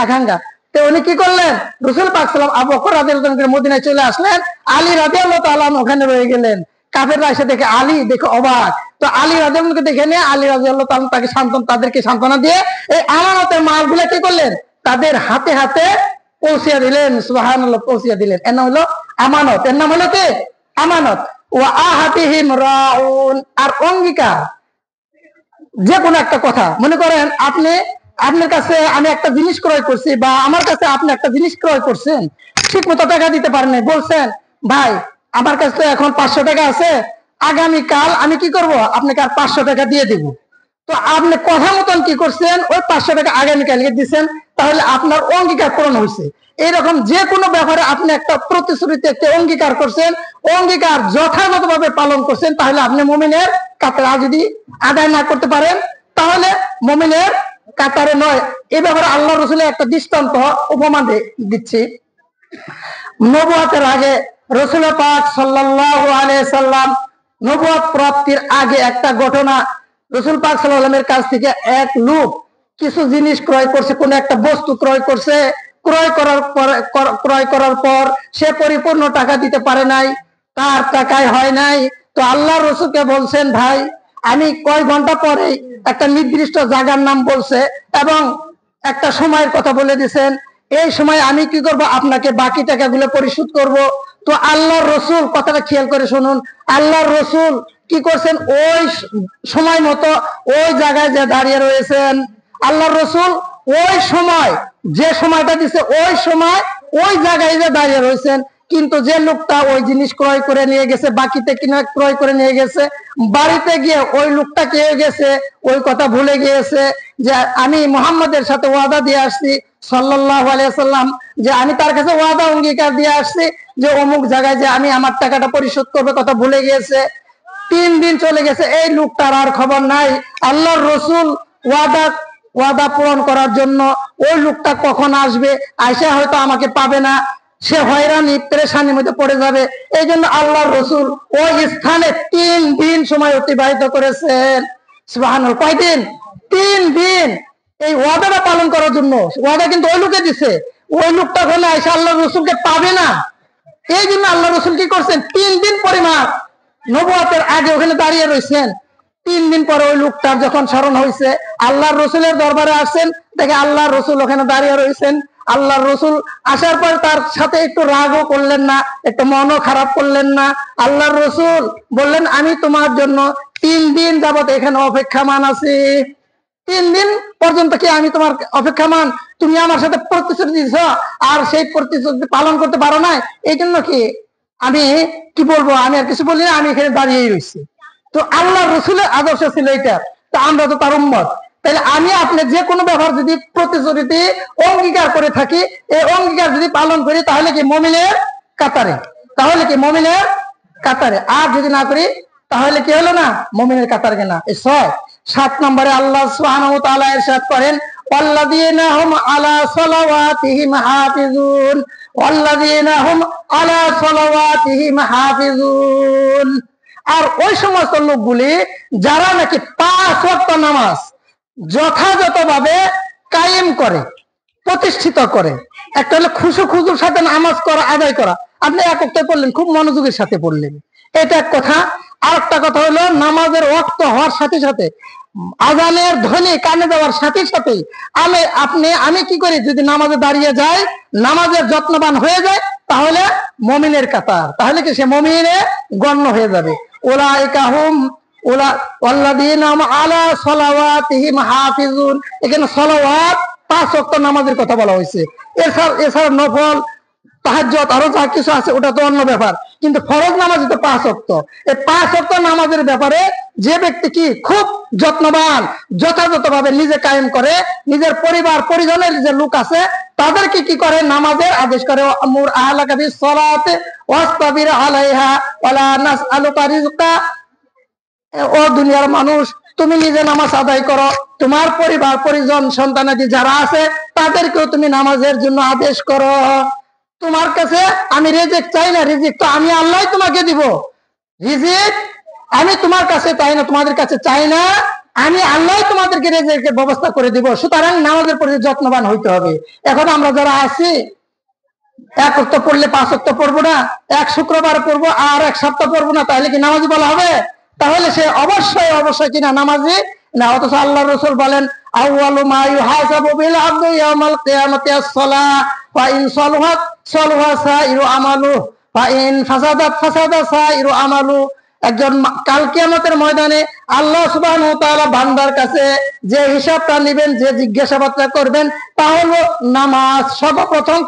আকাঙ্ক্ষা। তো উনি কি করলেন, রাসূল পাক সাল্লাল্লাহু আলাইহি ওয়াসাল্লাম আবু বকর রাদিয়াল্লাহু আনহু মদিনায় চলে আসলেন, আলী রাদিয়াল্লাহু তাআলা ওখানে রয়ে গেলেন। কাফেররা এসে দেখে আলী, দেখে অবাক। তো আলী রাদিয়াল্লাহু আনহুকে দেখে নিয়ে আলী রাদিয়াল্লাহু তাআলা তাকে তাদেরকে সান্ত্বনা দিয়ে এই আমানতের মালগুলো কি করলেন, তাদের হাতে হাতে পৌঁছে দিলেন। সুবহানাল্লাহ, পৌঁছে দিলেন। এর নাম হলো আমানত। এর নাম হলো কি, আমানত। ওয়া আহাতিহিম রাউন, আর অঙ্গীকার। যে কোনো একটা কথা, মনে করেন আপনার কাছে আমি একটা জিনিস ক্রয় করছি, বা আমার কাছে আপনি একটা জিনিস ক্রয় করছেন, ঠিক মতো টাকা দিতে পারেন, বলছেন ভাই আমার কাছে তো এখন 500 টাকা আছে, আগামীকাল আমি কি করব, আপনাকে আর 500 টাকা দিয়ে দিব। তো আপনি কথা মতন কি করছেন, ওই 500 টাকা আগামীকালকে দিচ্ছেন, তাহলে আপনার অঙ্গীকার পূরণ হয়েছে। এইরকম যে কোনো ব্যাপারে আপনি একটা প্রতিশ্রুতি, একটা অঙ্গীকার করছেন, অঙ্গীকার যথাযথভাবে পালন করছেন, তাহলে আপনি মুমিনের কাতারে, যদি আদায় না করতে পারেন তাহলে মুমিনের কাতারে নয়। এই ব্যাপারে আল্লাহ রসুলের একটা দৃষ্টান্ত উপমা দিচ্ছি। নবুয়তের আগে রাসূল পাক সাল্লাল্লাহু আলাইহি সাল্লাম নবুয়ত প্রাপ্তির আগে একটা ঘটনা, রাসূল পাক সাল্লাল্লাহু আলাইহি সাল্লামের কাছ থেকে এক লোক কিছু জিনিস ক্রয় করছে, কোন একটা বস্তু ক্রয় করছে। ক্রয় করার পর সে পরিপূর্ণ টাকা দিতে পারে নাই, তার টাকায় হয় নাই। তো আল্লাহ রসুলকে বলছেন, ভাই আমি কয় ঘন্টা পরে একটা নির্দিষ্ট জায়গার নাম বলছে এবং একটা সময়ের কথা বলে দিয়েছেন, এই সময় আমি কি করব, আপনাকে বাকি টাকাগুলো পরিশোধ করব। তো আল্লাহর রসুল, কথাটা খেয়াল করে শুনুন, আল্লাহর রসুল কি করছেন, ওই সময় মতো ওই জায়গায় যে দাঁড়িয়ে রয়েছেন। আল্লাহর রসুল ওই সময়, যে সময়টা দিছে ওই সময় ওই জায়গায় যে দাঁড়িয়ে রয়েছেন। কিন্তু যে লোকটা ওই জিনিস ক্রয় করে নিয়ে গেছে, বাকিতে কিনা ক্রয় করে নিয়ে গেছে, বাড়িতে গিয়ে ওই লোকটা কে গেছে, ওই কথা ভুলে গিয়েছে যে আমি মুহাম্মদের সাথে ওয়াদা দিয়ে আসছি সাল্লাল্লাহু আলাইহি সাল্লাম, যে আমি তার কাছে ওয়াদা অঙ্গীকার দিয়ে আসছি যে অমুক জায়গায় যে আমি আমার টাকাটা পরিশোধ করবে, কথা ভুলে গিয়েছে। 3 দিন চলে গেছে, এই লোকটার আর খবর নাই। আল্লাহর রসুল ওয়াদা পূরণ করার জন্য ওই লোকটা কখন আসবে, আয়সা হয়তো আমাকে পাবে না, সে হয়রানি পেরেশানির মধ্যে পড়ে যাবে। এই জন্য আল্লাহর রসুল ওই স্থানে 3 দিন সময় অতিবাহিত করেছেন। সুবহানাল্লাহ, কয়দিন? 3 দিন এই ওয়াদাটা পালন করার জন্য। ওয়াদা কিন্তু ওই লোকে দিছে, ওই লোকটা হলে আয়সা আল্লাহ রসুলকে পাবে না। এই জন্য আল্লাহ রসুল কি করছেন, 3 দিন পরিমাণ নবুয়তের আগে ওখানে দাঁড়িয়ে রয়েছেন। 3 দিন পরে ওই লোকটার যখন স্মরণ হয়েছে, আল্লাহর রসুলের দরবারে আসছেন, দেখে আল্লাহর রসুল ওখানে দাঁড়িয়ে রয়েছেন। আল্লাহর রসুল আসার পর তার সাথে একটু রাগও করলেন না, একটু মনও খারাপ করলেন না। আল্লাহর রসুল বললেন, আমি তোমার জন্য 3 দিন যাবত এখানে অপেক্ষামান আছি। 3 দিন পর্যন্ত কি আমি তোমার অপেক্ষামান? তুমি আমার সাথে প্রতিশ্রুতি দিছ, আর সেই প্রতিশ্রুতি পালন করতে পারো না। এই জন্য কি আমি কি বলবো, আমি আর কিছু বলি না, আমি এখানে দাঁড়িয়েই রয়েছি। তো আল্লাহ রসুলের আদর্শ ছিল এটা। তো আমরা তো তার উম্মত, তাহলে আমি আপনি যে কোনো ব্যাপার যদি প্রতিশ্রুতি অঙ্গীকার করে থাকি, এই অঙ্গীকার যদি পালন করি, তাহলে কি মুমিনের কাতারে, তাহলে কি মুমিনের কাতারে। আর যদি না করি তাহলে কি হলো না, মুমিনের কাতারে না। এই 6 7 নম্বরে আল্লাহ সুবহানাহু ওয়া তাআলা ইরশাদ করেন, ওয়াল্লাযীনা হুম আলা সালাওয়াতিহিম হাফিজুন, ওয়াল্লাযীনা হুম আলা সালাওয়াতিহিম হাফিজুন। আর ওই সমস্ত লোকগুলি যারা নাকি 5 ওয়াক্ত নামাজ যথাযথভাবে কায়েম করে, প্রতিষ্ঠিত করে। একটা হলো খুশুর সাথে নামাজ করা, আদায় করা। আপনি এক ওয়াক্ত পড়লেন, খুব মনোযোগের সাথে পড়লেন, এটা এক কথা। আর একটা কথা হলো নামাজের ওয়াক্ত হওয়ার সাথে সাথে, আজানের ধ্বনি কানে দেওয়ার সাথে সাথে আমি কি করি, যদি নামাজে দাঁড়িয়ে যায়, নামাজের যত্নবান হয়ে যায়, তাহলে মুমিনের কাতার, তাহলে কি সে মুমিনে গণ্য হয়ে যাবে। উলাইকা হুম ওয়াল্লাযীনা হুম আলা সালাওয়াতিহিম হাফিজুন। এখানে সালাওয়াত 5 ওয়াক্ত নামাজের কথা বলা হয়েছে। এছাড়া নফল, তাহাজ্জুদ, আরো যা কিছু আছে ওটা তো অন্য ব্যাপার, কিন্তু ফরজ নামাজ তো 5 ওয়াক্ত। এই 5 ওয়াক্ত নামাজের ব্যাপারে যে ব্যক্তি কি খুব যত্নবান, যথাযথভাবে নিজে কায়েম করে, নিজের পরিবার পরিজনের যে লোক আছে তাদেরকে কি করে, নামাজের আদেশ করে। আমুর আহলাকা বিস সালাতে ওয়াসতাবির আলাইহা ওয়ালা নাসআলুকা রিজকা। ও দুনিয়ার মানুষ, তুমি নিজে নামাজ আদায় করো, তোমার পরিবার পরিজন সন্তানাদি যারা আছে তাদেরকেও তুমি নামাজের জন্য আদেশ করো। তোমার কাছে আমি রিজিক চাই না, রিজিক তো আমি আল্লাহ তোমাকে দিব। রিজিক আমি তোমার কাছে চাই না, তোমাদের কাছে চাই না, আমি আল্লাহ তোমাদেরকে রিজিকের ব্যবস্থা করে দিব। সুতরাং নামাজের প্রতি যত্নবান হইতে হবে। এখন আমরা যারা আছি, 1 ওয়াক্ত পড়লে 5 ওয়াক্ত পড়বো না, এক শুক্রবার পড়বো আর 1 সপ্তাহ পড়বো না, তাহলে কি নামাজি বলা হবে? তাহলে সে অবশ্যই কিনা নামাজি না। অথচ আল্লাহ রাসূল বলেন, আউয়ালু মা ইউহাসাবু বিল আবদু ইয়াউমাল কিয়ামাতি আস-সালাহ, ওয়া ইন সালাহাত সালাহা সাইরু আমালু, ওয়া ইন ফাসাদাত ফাসাদা সাইরু আমালু। একজন কাল কিয়ামতের ময়দানে আল্লাহ সুবহানাহু ওয়া তাআলা বান্দার কাছে যে হিসাবটা নেবেন, যে জিজ্ঞাসাবাদটা করবেন, তা হলো নামাজ। সর্বপ্রথম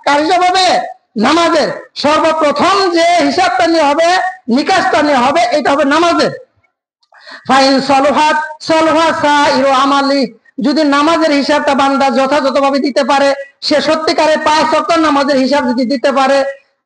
কার হিসাব হবে? নামাজের। সর্বপ্রথম যে হিসাবটা নিয়ে হবে, নিকাশটা নিয়ে হবে, এটা হবে নামাজের। ফাইন সালাহাত সালাহা সাইরু আমালি। যদি নামাজের হিসাবটা বান্দা যথাযথভাবে দিতে পারে, সে সত্যিকারে 5 ওয়াক্ত নামাজের হিসাব যদি দিতে পারে,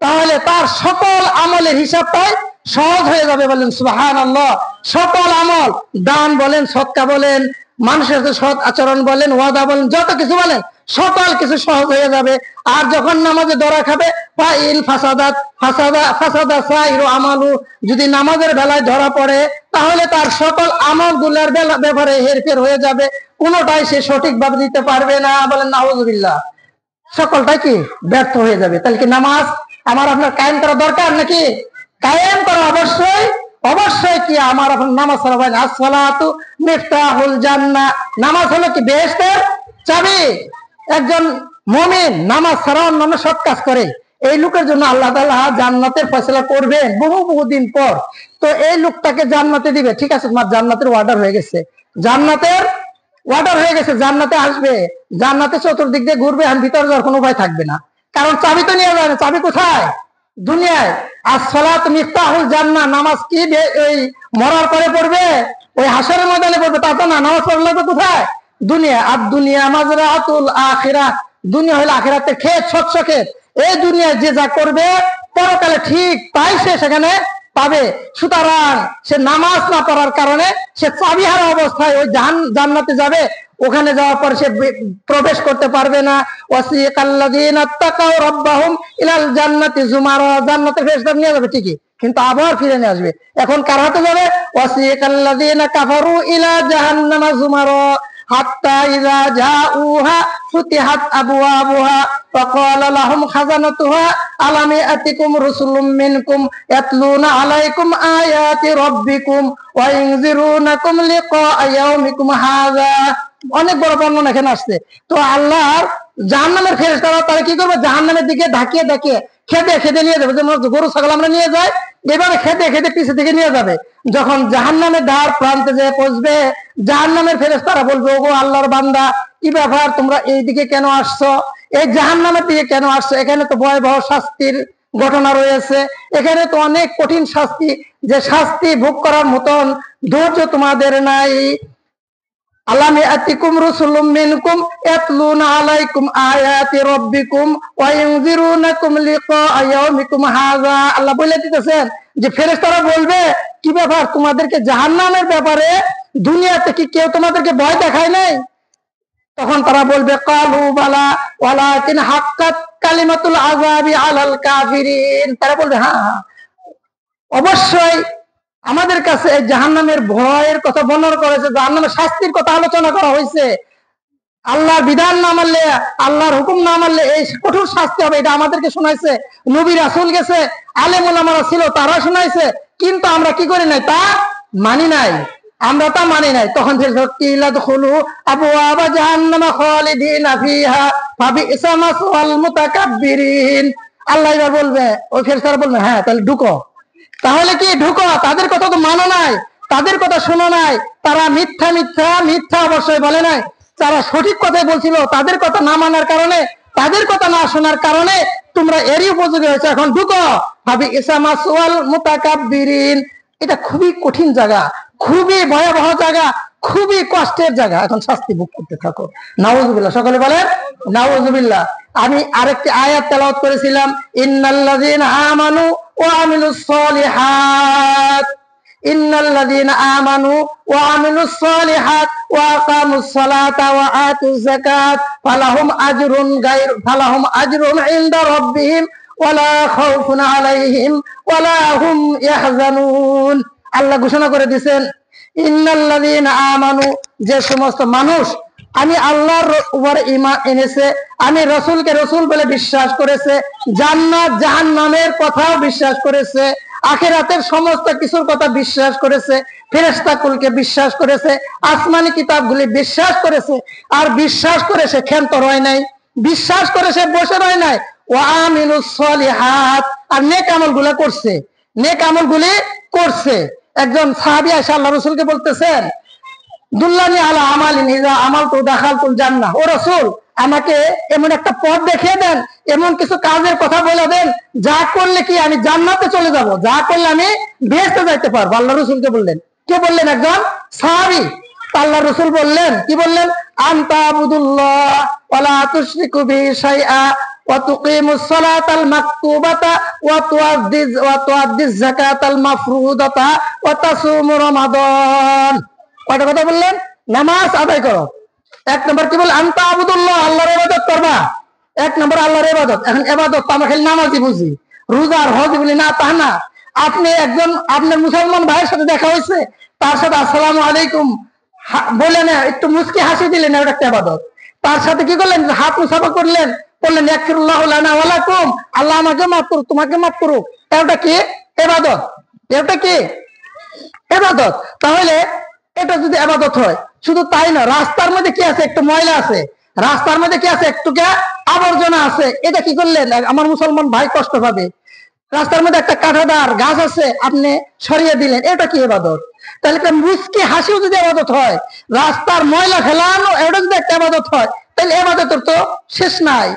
তাহলে তার সকল আমলের হিসাবটাই সহজ হয়ে যাবে। বলেন সুবহানাল্লাহ। সকল আমল, দান বলেন, সদকা বলেন, মানুষের সাথে সৎ আচরণ বলেন, ওয়াদা বলেন, যত কিছু বলেন, সকল কিছু সহজ হয়ে যাবে। আর যখন নামাজে ধরা খাবে, ফাইল ফাসাদাত ফাসাদা সাইরু আমালু, যদি নামাজের বেলায় ধরা পড়ে, তাহলে তার সকল আমলগুলোর ব্যাপারে হেরফের হয়ে যাবে, কোনোটাই সে সঠিকভাবে দিতে পারবে না। বলেন নাউযুবিল্লাহ। সকলটাই কি ব্যর্থ হয়ে যাবে। তাহলে কি নামাজ আমার আপনার কায়েম করা দরকার নাকি? কায়েম করা অবশ্যই কি আমার আপনার নামাজ ছাড়া হয় না। আসসালাতু মিফতাহুল জান্নাহ। নামাজ হলো কি বেহেশতের চাবি। একজন মুমিন নামাজ ছাড়া অন্যান্য সব কাজ করে, এই লোকের জন্য আল্লাহ তাআলা জান্নাতের ফয়সালা করবেন বহু দিন পর। তো এই লোকটাকে জান্নাতে দিবে, ঠিক আছে, তোমার জান্নাতের অর্ডার হয়ে গেছে, জান্নাতে আসবে, জান্নাতে চতুর্দিক দিয়ে ঘুরবে, আর ভিতরে যাওয়ার কোনো উপায় থাকবে না, কারণ চাবি তো নিয়ে যাবে। চাবি কোথায়? দুনিয়ায়। আসসালাত মিফতাহুল জান্নাহ। নামাজ কি ওই মরার পরে পড়বে, ওই হাসরের ময়দানে পড়বে, তা তো না। নামাজ পড়লে তো কোথায়? দুনিয়া। আর দুনিয়া মাজরাতুল আখিরাহ। দুনিয়া হলো আখিরাতের ক্ষেত, শস্য ক্ষেত। এই দুনিয়ায় যে যা করবে, পরকালে ঠিক তাই সে সেখানে পাবে। সুতরাং সে নামাজ না পড়ার কারণে সে চাবিহারা অবস্থায় ওই জান্নাতে যাবে। ওখানে যাওয়ার পর সে প্রবেশ করতে পারবে না। ওয়াসিকাল্লাযীনা তাকাউ রাব্বাহুম ইলাল জান্নাতি যুমারা। জান্নাতে ফেরেশতা নিয়ে যাবে ঠিকই, কিন্তু আবার ফিরে নিয়ে আসবে। এখন কার হাতে যাবে? ওয়াসিকাল্লাযীনা কাফারু ইলা জাহান্নামা যুমারা হাত্তা ইযা জাউহা ফুতিহাত আবওয়াবুহা ফাকালা লাহুম খাজানাতুহা আলাম ইয়াতিকুম রাসূলুম মিনকুম ইয়াতলুনা আলাইকুম আয়াতি রাব্বিকুম ওয়া ইনজিরুনাকুম লিকা ইয়াউমিকুম হাযা। অনেক বড় বর্ণনা এখানে আসছে। তো আল্লাহর জাহান্নামের ফেরেশতারা তারা কি করবে? জাহান্নামের দিকে ধাকিয়ে খেদে নিয়ে যাবে। যেমন গরু ছাগল আমরা নিয়ে যাই, এভাবে খেদে পিছে থেকে নিয়ে যাবে। যখন জাহান্নামের দ্বার প্রান্তে যেয়ে পৌঁছবে, জাহান্নামের ফেরেশতারা বলবে, ওগো আল্লাহর বান্দা, কি ব্যাপার, তোমরা এই দিকে কেন আসছো? এই জাহান্নামের দিকে কেন আসছো? এখানে তো ভয়াবহ শাস্তির ঘটনা রয়েছে, এখানে তো অনেক কঠিন শাস্তি, যে শাস্তি ভোগ করার মতন ধৈর্য তোমাদের নাই। আলাম ইয়াতিকুম রাসূলুম মিনকুম ইয়াতলুনা আলাইকুম আয়াতি রাব্বিকুম ওয়া ইউনযিরুনাকুম লিকাআ ইয়াউমিকুম হাযা। আল্লাহ বলে দিতেছেন যে ফেরেশতারা বলবে, কি ব্যাপার, তোমাদেরকে জাহান্নামের ব্যাপারে দুনিয়াতে কি কেউ তোমাদেরকে ভয় দেখায় নাই? তখন তারা বলবে কালু বালা ওয়ালাকিন হাক্কাত কালিমাতুল আযাবি আলাল কাফিরিন। তারা বলবে হ্যাঁ, অবশ্যই আমাদের কাছে জাহান্নামের ভয়ের কথা বর্ণনা করেছে, জাহান্নামের শাস্তির কথা আলোচনা করা হয়েছে। আল্লাহর বিধান না মানলে, আল্লাহর হুকুম না মানলে এই কঠোর শাস্তি হবে, এটা আমাদেরকে শোনাইছে। নবী রাসূল গেছে, আলেম ওলামারা ছিল, তারা শোনাইছে, কিন্তু আমরা কি করি নাই? তা মানি নাই, আমরা তা মানি নাই। তখন কিলাদখুলু আবওয়াবা জাহান্নামা খালিদিনা ফিহা ফাবিসা মাসওয়াল মুতাকাব্বিরিন। আল্লাহ এবার বলবে, ওই ফেরেশতারা বলবে হ্যাঁ তাহলে ঢুকো। তাহলে কি ঢুকো? তাদের কথা তো মানো নাই, তাদের কথা শোনো নাই, তারা মিথ্যা মিথ্যা মিথ্যা অবশ্যই বলে নাই, তারা সঠিক কথাই বলছিল। তাদের কথা না মানার কারণে, তাদের কথা না শোনার কারণে তোমরা এরই উপযোগী হয়েছে, এখন ঢুকো। ভাবি ইসা মাসওয়াল মুতাকাব্বিরিন। এটা খুবই কঠিন জায়গা, খুবই ভয়াবহ জায়গা, খুবই কষ্টের জায়গা, এখন শাস্তি ভোগ করতে থাকো। নাউযুবিল্লাহ, সকলে বলেন নাউযুবিল্লাহ। আমি আরেকটি আয়াত তেলাওয়াত করেছিলাম, ইন্নাল্লাযীনা আমানু ওয়া আমিলুস সালিহাত, ইন্নাল্লাযীনা আমানু ওয়া আমিলুস সালিহাত ওয়া আকামুস সালাতা ওয়া আতুজ যাকাত ফালাহুম আজরুন ইনদা রাব্বিহিম ওয়ালা খাউফুন আলাইহিম ওয়ালা হুম ইয়াহজানুন। আল্লাহ ঘোষণা করে দিয়েছেন, ইন্নাল্লাযীনা আমানু, যে সমস্ত মানুষ আমি আল্লাহর উপর ঈমান এনেছে, আমি রাসূলকে রাসূল বলে বিশ্বাস করেছে, জান্নাত জাহান্নামের কথাও বিশ্বাস করেছে, আখিরাতের সমস্ত কিছুর কথা বিশ্বাস করেছে, ফেরেশতাকুলকে বিশ্বাস করেছে, আসমানি কিতাবগুলি বিশ্বাস করেছে, আর বিশ্বাস করে সে ক্ষান্ত রয় নাই, বিশ্বাস করে সে বসে রয় নাই, ওয়া আমিলুস সালিহাত, আর নেক আমলগুলো করছে, নেক আমলগুলি করছে। একজন সাহাবী এসে আল্লাহ রাসূলকে বলতেছেন, দুল্লানি আলা আমালিন ইযা আমালতু দাখালতুল জান্নাহ, ও রাসূল আমাকে এমন একটা পথ দেখিয়ে দেন, এমন কিছু কাজের কথা বলে দেন যা করলে কি আমি জান্নাতে চলে যাব, যা করলে আমি বেহেশতে যাইতে পারবো। আল্লাহ রাসূলকে বললেন, কে বললেন? একজন সাহাবী। আল্লাহ রাসূল বললেন, কি বললেন? আনতা আবুদুল্লাহ ওয়া লা তুশরিকু বিহি শাইআ ওয়া তুকিমুস সালাতাল মাকতুবাতা ওয়া তুআদ্দিজ যাকাতাল মাফরুদাতা ওয়া তাসুমু রমাদান। কয়টা কথা বললেন? নামাজ আদায় করো। এক নম্বর কি বল? আনতা আবুদুল্লাহ, আল্লাহর ইবাদত করবা। এক নম্বর আল্লাহর ইবাদত। এখন ইবাদত তো আমরা খালি নামাজই বুঝি, রোজার হজ বলি না, তা না। আপনি একজন আপনার মুসলমান ভাইয়ের সাথে দেখা হয়েছে, তার সাথে আসসালামু আলাইকুম বলে না, একটু মুস্কি হাসি দিলেন, ওটা একটা ইবাদত। তার সাথে কি করলেন? হাত মুসাফা করলেন, বললেন ইয়াগফিরুল্লাহু লানা ওয়া লাকুম, আল্লাহ আমাকে মাফ করুক, তোমাকে মাফ করুক। এটা কি ইবাদত? এটা কি ইবাদত? তাহলে এটা যদি ইবাদত হয়, শুধু তাই না, রাস্তার মধ্যে কি আছে? একটু ময়লা আছে, রাস্তার মধ্যে কি আছে? একটু আবর্জনা আছে, এটা কি করলেন? আমার মুসলমান ভাই কষ্ট পাবে। রাস্তার মধ্যে একটা কাঁটাদার গাছ আছে, আপনি সরিয়ে দিলেন, এটা কি ইবাদত? তাহলে মুস্কি হাসিও যদি ইবাদত হয়, রাস্তার ময়লা ফেলানো এটা যদি একটা ইবাদত হয়, তাহলে ইবাদতের তো শেষ নাই।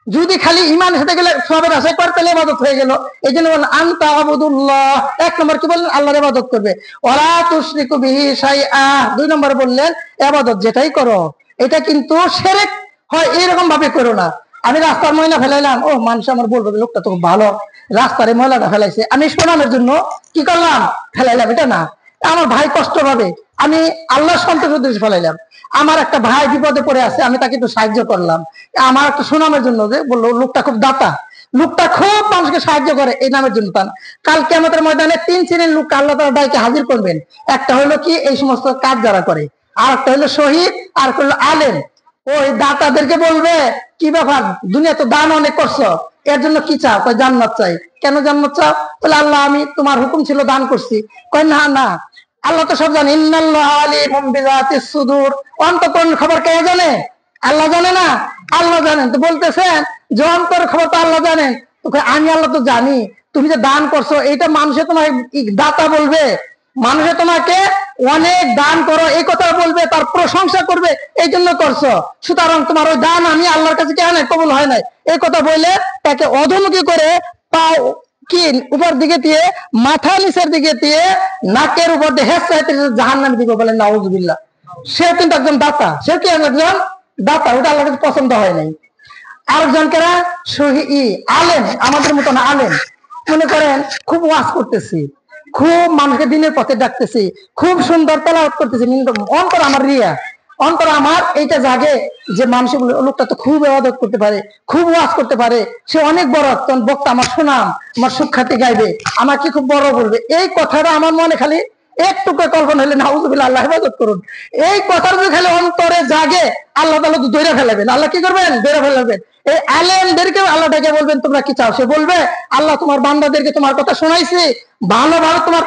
যদি খালি ইমান সাথে গেলে সবের আশা করে, তাহলে ইবাদত হয়ে গেল। এই জন্য বলেন আনতা আবুদুল্লাহ। এক নম্বর কি বললেন? আল্লাহর ইবাদত করবে। ওয়ালা তুশরিকু বিহি শাইআ। দুই নম্বর বললেন ইবাদত যেটাই করো, এটা কিন্তু শিরক হয়, এরকম ভাবে করো না। আমি রাস্তার ময়লা ফেলাইলাম, ও মানুষ আমার বলবে লোকটা তো ভালো, রাস্তার ময়লাটা ফেলাইছে, আমি শোনানোর জন্য কি করলাম? ফেলাইলাম, এটা না। আমার ভাই কষ্ট পাবে, আমি আল্লাহ সন্তোষের উদ্দেশ্যে ফেলাইলাম। আমার একটা ভাই বিপদে পড়ে আছে, আমি তাকে একটু সাহায্য করলাম, আমার একটা সুনামের জন্য, যে বললো লোকটা খুব দাতা, লোকটা খুব মানুষকে সাহায্য করে, এই নামের জন্য তা না। কাল কিয়ামতের ময়দানে 3 শ্রেণীর লোক আল্লাহ তাআলা ডাইকে হাজির করবেন। একটা হলো কি এই সমস্ত কাজ যারা করে, আর একটা হলো শহীদ, আর একটা হলো আলেম। ওই দাতাদেরকে বলবে, কি ব্যাপার, দুনিয়া তো দান অনেক করছো, এর জন্য কি চাও? কয় জান্নাত চাই। কেন জান্নাত চাও? বলে আল্লাহ আমি তোমার হুকুম ছিল দান করছি। কয় না না, আল্লাহ তো সব জানে, ইন্নাল্লাহা আলিমুম বিযাতিস সুদূর, অন্তরের খবর কে জানে? আল্লাহ জানে না? আল্লাহ জানেন। তো বলতেছেন যে অন্তরের খবর তো আল্লাহ জানেন। তো আমি আল্লাহ তো জানি, তুমি যে দান করছো এটা মানুষে তোমাকে দাতা বলবে, মানুষে তোমাকে অনেক দান করো এই কথা বলবে, তার প্রশংসা করবে, এই জন্য করছো। সুতরাং তোমার ওই দান আমি আল্লাহর কাছে কেন কবুল হয় নাই, এই কথা বলে তাকে অধমুখী করে পাও কি উপর দিকে দিয়ে, মাথা নিচের দিকে দিয়ে, নাকের উপর দিয়ে হেস চাইতে জাহান্নামে দিবে। বলেন নাউজুবিল্লাহ। সে কিন্তু একজন দাতা, সে কি একজন দাতা, ওটা আল্লাহর কাছে পছন্দ হয় নাই। আরেকজনকে আলেম, আমাদের মতন আলেম, মনে করেন খুব ওয়াজ করতেছি, খুব মানুষকে দিনের পথে ডাকতেছি, খুব সুন্দর তেলাওয়াত করতেছি, কিন্তু অন্তর আমার রিয়া, অন্তর আমার এইটা জাগে যে মানুষ লোকটা তো খুব ইবাদত করতে পারে, খুব ওয়াজ করতে পারে, সে অনেক বড় একজন বক্তা, আমার সুনাম, আমার সুখ্যাতি গাইবে, আমাকে খুব বড় বলবে। এই কথাটা আমার মনে খালি একটুকু কল্পনা হলে নাউজুবিল্লাহ, আল্লাহ হেফাজত করুন, এই কথাটা যদি খালি অন্তরে জাগে, আল্লাহ তাআলা তো ধরে ফেলাবেন। আল্লাহ কি করবেন? ধরে ফেলাবেন। এই আলেমদেরকে আল্লাহ ডেকে বলবেন তোমরা কি চাও? সে বলবে আল্লাহ তোমার বান্দাদেরকে তোমার কথা শোনাইছি, ভালো ভালো তোমার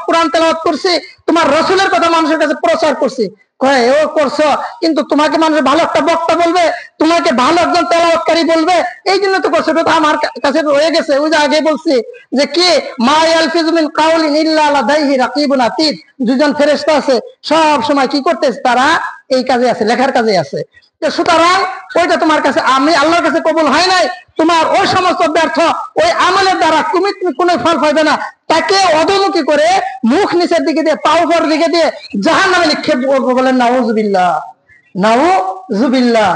কোরআন তেলাওয়াত করছি, তোমার রসুলের কথা মানুষের কাছে প্রচার করছি, কয় ও করছো, কিন্তু তোমাকে মানুষ ভালো একটা বক্তা বলবে, তোমাকে ভালো একজন তেলাওয়াতকারী বলবে, এই জন্য তো করছো। এটা আমার কাছে রয়ে গেছে, ওই যে আগে বলছি যে কি মা ইয়ালফিজু মিন কাউলিন ইল্লা লাদাইহি রাকিবুন আতীদ, দুজন ফেরেশতা আছে, সব সময় কি করতেছে? তারা এই কাজে আছে, লেখার কাজে আছে। সুতরাং ওইটা তোমার কাছে, আমি আল্লাহর কাছে কবুল হয় নাই, তোমার ওই সমস্ত ব্যর্থ ওই আমলের দ্বারা তুমি কোনো ফল পাইবে না। তাকে অধমুখী করে মুখ নিচের দিকে দিয়ে, পা উপর দিকে দিয়ে জাহান্নামে নিক্ষেপ করবো। বলেন নাউজুবিল্লাহ, নাউজুবিল্লাহ।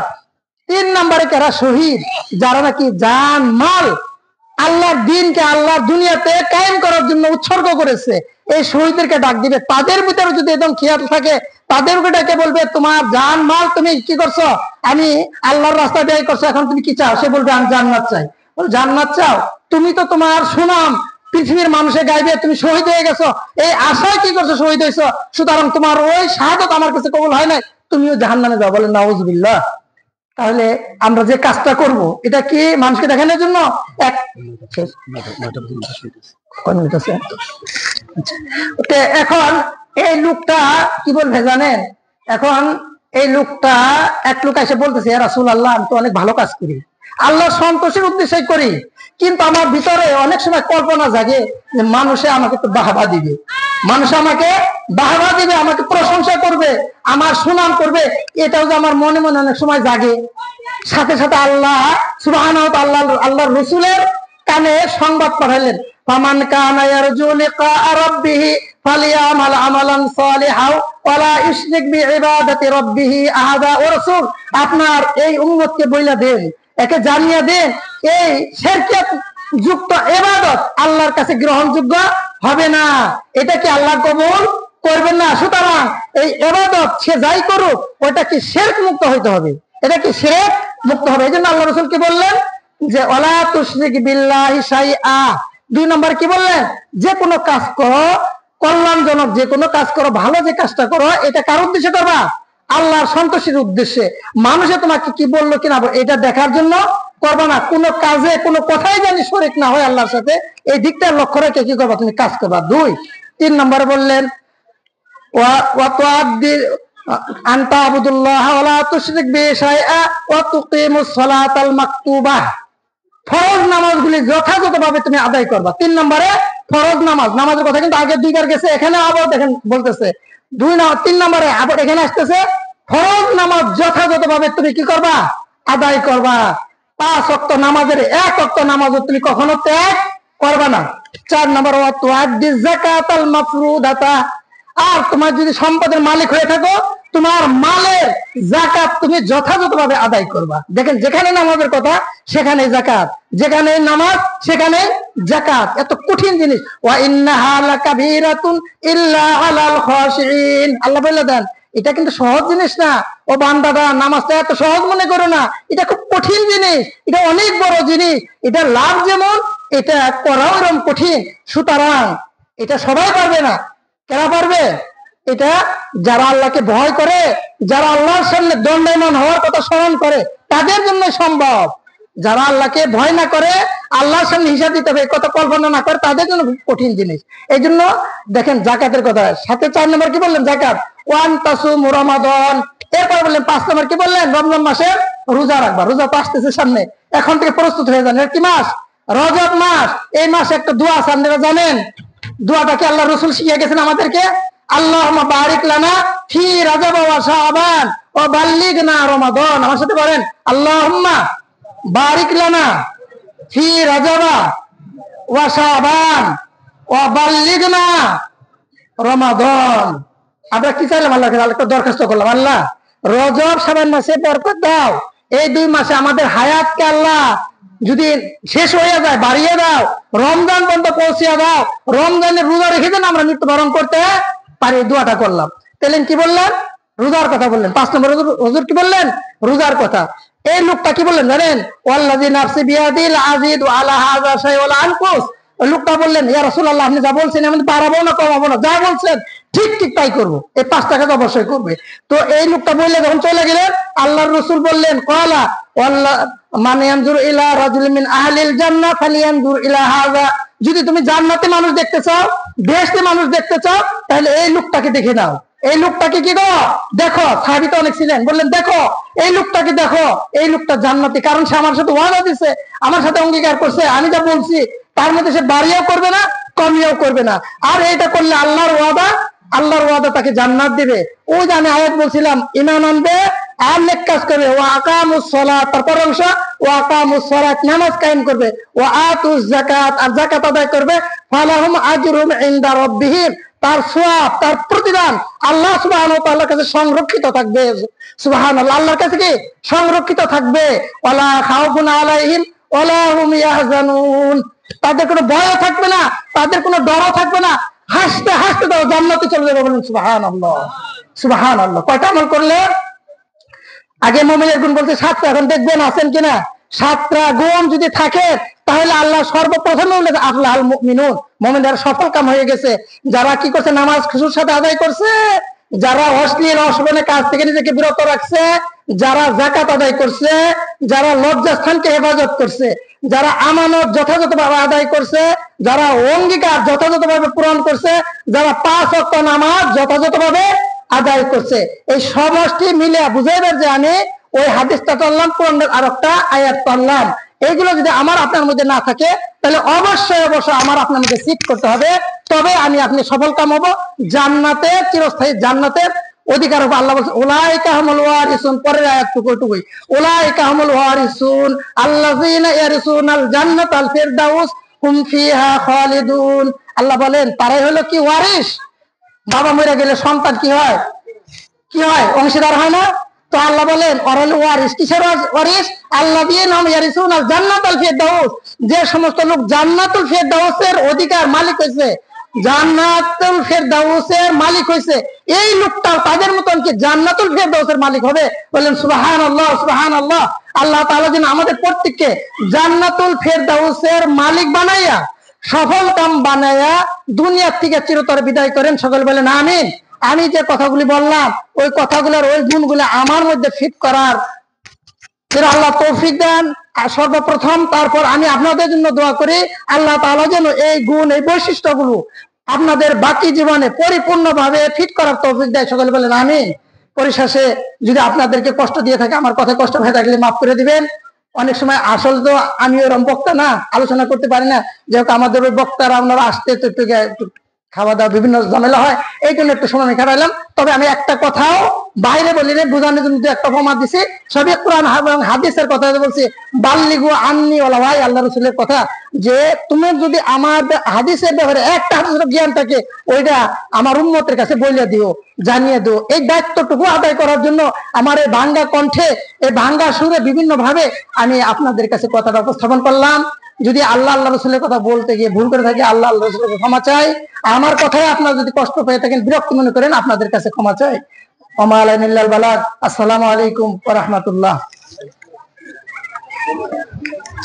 3 নম্বরে কারা? শহীদ, যারা নাকি জান মাল আল্লাহর দিনকে, আল্লাহর দুনিয়াতে কায়েম করার জন্য উৎসর্গ করেছে, এই শহীদদেরকে ডাক দিবে। তাদের ভিতরে যদি একদম খেয়াল থাকে, তাদেরকে ডাকে বলবে তোমার জান মাল তুমি কি করছো? আমি আল্লাহর রাস্তায় ব্যয় করছো, এখন তুমি কি চাও? সে বলবে আমি জান্নাত চাই। জান্নাত চাও? তুমি তো তোমার সুনাম পৃথিবীর মানুষে গাইবে, তুমি শহীদ হয়ে গেছো, এই আশায় কি করছো? শহীদ হয়েছো, সুতরাং তোমার ওই শাহাদাত আমার কাছে কবুল হয় নাই, তুমিও জাহান্নামে যাও। বলেন নাউজুবিল্লাহ। তাহলে আমরা যে কাজটা করব, এটা কি মানুষকে দেখানোর জন্য? এখন এই লোকটা কি বলবে জানেন? এখন এই লোকটা, এক লোক এসে বলতেছে ইয়া রাসূলুল্লাহ, আমি তো অনেক ভালো কাজ করি, আল্লাহর সন্তোষের উদ্দেশ্যে করি, কিন্তু আমার ভিতরে অনেক সময় কল্পনা জাগে যে মানুষে আমাকে তো বাহবা দিবে, মানুষ আমাকে বাহবা দিবে, আমাকে প্রশংসা করবে, আমার সুনাম করবে, এটাও যে আমার মনে মনে অনেক সময় জাগে। সাথে সাথে আল্লাহ সুবহানাহু ওয়া তাআলা আল্লাহর রাসূলের কানে সংবাদ পাঠালেন, ফামান কানা ইয়ারজু লিকা রাব্বিহি ফালিয়ামাল আমালান সালিহাও ওয়ালা ইশরিক বিইবাদাতি রাব্বিহি আহাদা। ও রাসূল, আপনার এই উম্মতকে বইলা দেন, একে জানিয়ে দেন, এই শিরকিয়াত যুক্ত ইবাদত আল্লাহর কাছে গ্রহণযোগ্য হবে না, এটা কি আল্লাহ কবুল করবেন না। সুতরাং এই ইবাদত সে যাই করুক, ওটা কি শিরক মুক্ত হইতে হবে, এটা কি শিরক মুক্ত হবে। এই জন্য আল্লাহ রাসূল কি বললেন? যে ওয়ালা তুশরিক বিল্লাহি শাইআ। 2 নম্বর কি বললেন? যে কোনো কাজ করো, কল্যাণজনক যে কোনো কাজ করো, ভালো যে কাজটা করো, এটা কার উদ্দেশ্যে করবা? আল্লাহর সন্তোষের উদ্দেশ্যে। মানুষে তোমাকে কি বললো কিনা এটা দেখার জন্য করবা না। কোনো কাজে, কোনো কথাই জানি শরীক না হয় আল্লাহর সাথে, এই দিকটা লক্ষ্য রেখে কি করবা? তুমি কাজ করবা। 3 নম্বরে বললেন ওয়া তুআদ্দি আনতা আবুদুল্লাহ ওয়ালা তুশরিক বিহি শাইআ ওয়া তুকিমুস সালাতাল মাকতুবাহ। ফরজ নামাজগুলি যথাযথভাবে তুমি আদায় করবা। 3 নম্বরে ফরজ নামাজ, নামাজের কথা কিন্তু আগে 2 বার গেছে, এখানে আবার দেখেন বলতেছে 3 নম্বরে আবার এখানে আসতেছে ফরজ নামাজ যথাযথভাবে তুমি কি করবা? আদায় করবা। 5 ওয়াক্ত নামাজের 1 ওয়াক্ত নামাজও তুমি কখনো ত্যাগ করবা না। 4 নম্বর ওয়া তুআদ্দি যাকাতাল মাফরুদাতা। আর তোমার যদি সম্পদের মালিক হয়ে থাকো, তোমার মালের যাকাত তুমি যথাযথভাবে আদায় করবা। দেখেন, যেখানে নামাজের কথা সেখানে যাকাত, যেখানে নামাজ সেখানে যাকাত। এত কঠিন জিনিস। ওয়া ইন্নাহা লাকাবীরাতুন ইল্লা আলাল খাশিঈন। আল্লাহ বলে দেন এটা কিন্তু সহজ জিনিস না। ও বান্দারা, নামাজটা এত সহজ মনে করো না, এটা খুব কঠিন জিনিস, এটা অনেক বড় জিনিস, এটা লাভ যেমন, এটা করাও এরকম কঠিন। সুতরাং এটা সবাই পারবে না। কেনা পারবে? এটা যারা আল্লাহকে ভয় করে, যারা আল্লাহর সামনে দণ্ডায়মান হওয়ার কথা স্মরণ করে, তাদের জন্য সম্ভব। যারা আল্লাহকে ভয় না করে, আল্লাহর সামনে হিসাব দিতে হবে কথা কল্পনা না করে, তাদের জন্য কঠিন জিনিস। এই জন্য দেখেন জাকাতের কথা সাথে 4 নম্বর কি বললেন? জাকাত। ওয়ান তাসুমু রমাদান। এরপর বললেন 5 নম্বর কি বললেন? রমজান মাসে রোজা রাখবা। রোজা তো আসতেছে সামনে, এখন থেকে প্রস্তুত হয়ে যান। এর কি মাস? রজব মাস। এই মাসে একটা দোয়া আছে, আপনারা জানেন দোয়াটাকে আল্লাহ রাসূল শিখিয়ে গেছেন আমাদেরকে। আল্লাহুম্মা বারিক লানা ফি রাজব ওয়া শাবান ওয়া বাল্লিগনা রমাদান। আমার সাথে বলেন আল্লাহুম্মা বারিক লানা ফি রাজব ওয়া শাবান ওয়া বাল্লিগনা রমাদান। আমরা কি চাইলাম আল্লাহ একটা দরখাস্ত করলাম, আল্লাহ রজব শাবান মাসে বরকত দাও, এই 2 মাসে আমাদের হায়াতকে আল্লাহ যদি শেষ হয়ে যায় বাড়িয়ে দাও, রমজান পর্যন্ত পৌঁছিয়ে দাও, রমজানের রোজা রেখে দেন আমরা মৃত্যুবরণ করতে পারি। দোয়াটা করলাম। তাহলে কি বললেন? রোজার কথা বললেন। 5 নম্বর হুজুর কি বললেন? রোজার কথা। এই লোকটা কি বললেন জানেন? ওয়াল্লাযী নাফসি বিয়াদিল আজিদ আলা হাযা শাইউল আনকুস। ওই লোকটা বললেন, ইয়া রাসূলুল্লাহ আপনি যা বলছেন আমি বাড়াবো না কমাবো না, যা বলছেন ঠিক ঠিক তাই করবো, এই 5 টাকা তো অবশ্যই করবে। তো এই লোকটা বললে যখন চলে গেলেন, আল্লাহর রাসূল বললেন ক্বালা ওয়াল্লাহ মান ইয়ানজুর ইলা রাজুলিন মিন আহলিল জান্নাহ ফালিয়ানজুর ইলা হাযা। যদি তুমি জান্নাতে মানুষ দেখতে চাও, বেহেশতে মানুষ দেখতে চাও, তাহলে এই লোকটাকে দেখে নাও। এই লোকটাকে কি গো দেখো। সাহাবী তো অনেক ছিলেন, বললেন দেখো এই লোকটাকে দেখো, এই লোকটা জান্নাতি, কারণ সে আমার সাথে ওয়াদা দিছে, আমার সাথে অঙ্গীকার করছে, আমি যা বলছি তার মধ্যে সে বাড়িয়েও করবে না কমিয়েও করবে না। আর এটা করলে আল্লাহর ওয়াদা তাকে জান্নাত দিবে। ওই যে আমি আয়াত বলছিলাম, ঈমান আনবে আর নেক কাজ করবে, ওয়া আকামুস সালাত, তারপর অংশ ওয়া আকামুস সালাত, নামাজ কায়েম করবে, ওয়া আতুজ যাকাত, আর যাকাত আদায় করবে, ফালাহুম আজরুম ইনদা রাব্বিহিম, তার সওয়াব তার প্রতিদান আল্লাহ সুবহানাহু ওয়া তাআলার কাছে সংরক্ষিত থাকবে। সুবহানাল্লাহ, আল্লাহর কাছে কি সংরক্ষিত থাকবে। ওয়ালা খাউফুন আলাইহিম ওয়ালা হুম ইয়াহজানুন, তাদের কোনো ভয়ও থাকবে না, তাদের কোনো ডরও থাকবে না, হাসতে হাসতে তারা জান্নাতে চলে যাবে। বলেন সুবহানাল্লাহ, সুবহানাল্লাহ। কয়টা আমল করলে? আগে মুমিনের গুণ বলতে 7টা, এখন দেখবেন আছেন কিনা। 7টা গুণ যদি থাকে তাহলে আল্লাহ সর্বপ্রথমে বলেছে আফলাহুল মুমিনুন, মুমিনরা সফল কাম হয়ে গেছে। যারা কি করছে? নামাজ খুশুর সাথে আদায় করছে, যারা অশ্লীল অশোভনের কাজ থেকে নিজেকে বিরত রাখছে, যারা যাকাত আদায় করছে, যারা লজ্জাস্থানকে হেফাজত করছে, যারা আমানত যথাযথভাবে আদায় করছে, যারা অঙ্গীকার যথাযথভাবে পূরণ করছে, যারা 5 ওয়াক্ত নামাজ যথাযথভাবে আদায় করছে, এই সমষ্টি মিলে বুঝাইবে যে আমি ওই হাদিসটা পড়লাম, কোরআনের আরেকটা আয়াত পড়লাম, এইগুলো যদি আমার আপনার মধ্যে না থাকে তাহলে অবশ্যই আমার আপনার মধ্যে সিট করতে হবে, তবে আমি আপনি সফল কাম হবো, জান্নাতে চিরস্থায়ী জান্নাতের অধিকার হবে। আল্লাহ বলছেন উলাইকা হুমুল ওয়ারিসুন, পরের আয়াতটুকু উলাইকা হুমুল ওয়ারিসুন আল্লাযীনা ইয়ারিসুনাল জান্নাতাল ফিরদাউস হুম ফিহা খালিদুন। আল্লাহ বলেন তারাই হলো কি ওয়ারিস। বাবা মরে গেলে সন্তান কি হয়? অংশীদার হয় না? তো আল্লাহ বলেন ওরাল ওয়ারিস, কিসের ওয়ারিস? আল্লাযীনা ইয়ারিসুনাল জান্নাতাল ফিরদাউস, যে সমস্ত লোক জান্নাতুল ফিরদাউসের অধিকার মালিক হয়েছে, জান্নাতুল ফিরদাউসের মালিক হয়েছে, এই লোকটা তাদের মতন কি জান্নাতুল ফিরদাউসের মালিক হবে। বলেন সুবহানাল্লাহ, সুবহানাল্লাহ। আল্লাহ তাআলা যেন আমাদের প্রত্যেককে জান্নাতুল ফিরদাউসের মালিক বানাইয়া, সফল কাম বানাইয়া দুনিয়া থেকে চিরতরে বিদায় করেন। সকলে বলেন আমিন। আমি যে কথাগুলি বললাম ওই কথাগুলোর ওই গুণগুলো আমার মধ্যে ফিট করার আল্লাহ তৌফিক দেন সর্বপ্রথম। তারপর আমি আপনাদের জন্য দোয়া করি আল্লাহ তাআলা যেন এই গুণ এই বৈশিষ্ট্যগুলো আপনাদের বাকি জীবনে পরিপূর্ণভাবে ফিট করার তৌফিক দেয়। সকলে বলেন আমিন। পরিশেষে যদি আপনাদেরকে কষ্ট দিয়ে থাকে, আমার কথা কষ্ট হয়ে থাকলে মাফ করে দিবেন। অনেক সময় আসল তো আমি ওরকম বক্তা না, আলোচনা করতে পারি না, যেহেতু আমাদের ওই বক্তারা আপনারা আসতে একটু খাওয়া দাওয়া বিভিন্ন ঝামেলা হয়, এই জন্য একটু সময় আমি খারাইলাম। তবে আমি একটা কথাও বাইরে বলি না, বোঝানোর জন্য একটা প্রমাণ দিছি, সবই কোরআন এবং হাদিসের কথা বলছি। বাল্লিগু আন্নি ওয়ালা ভাই, আল্লাহ রাসূলের কথা, যে তুমি যদি আমার হাদিসের ব্যাপারে একটা হাদিসের জ্ঞান থাকে ওইটা আমার উম্মতের কাছে বলে দিও, জানিয়ে দিও। এই দায়িত্বটুকু আদায় করার জন্য আমার এই ভাঙ্গা কণ্ঠে, এই ভাঙ্গা সুরে বিভিন্ন ভাবে আমি আপনাদের কাছে কথাটা উপস্থাপন করলাম। যদি আল্লাহ রাসূলের কথা বলতে গিয়ে ভুল করে থাকি, আল্লাহ রাসূলের ক্ষমা চাই। আমার কথায় আপনারা যদি কষ্ট পেয়ে থাকেন, বিরক্তি মনে করেন, আপনাদের কাছে ক্ষমা চাই। ওমা আলাইনা ইল্লাল বালাগ। আসসালামু আলাইকুম ওয়া রাহমাতুল্লাহ।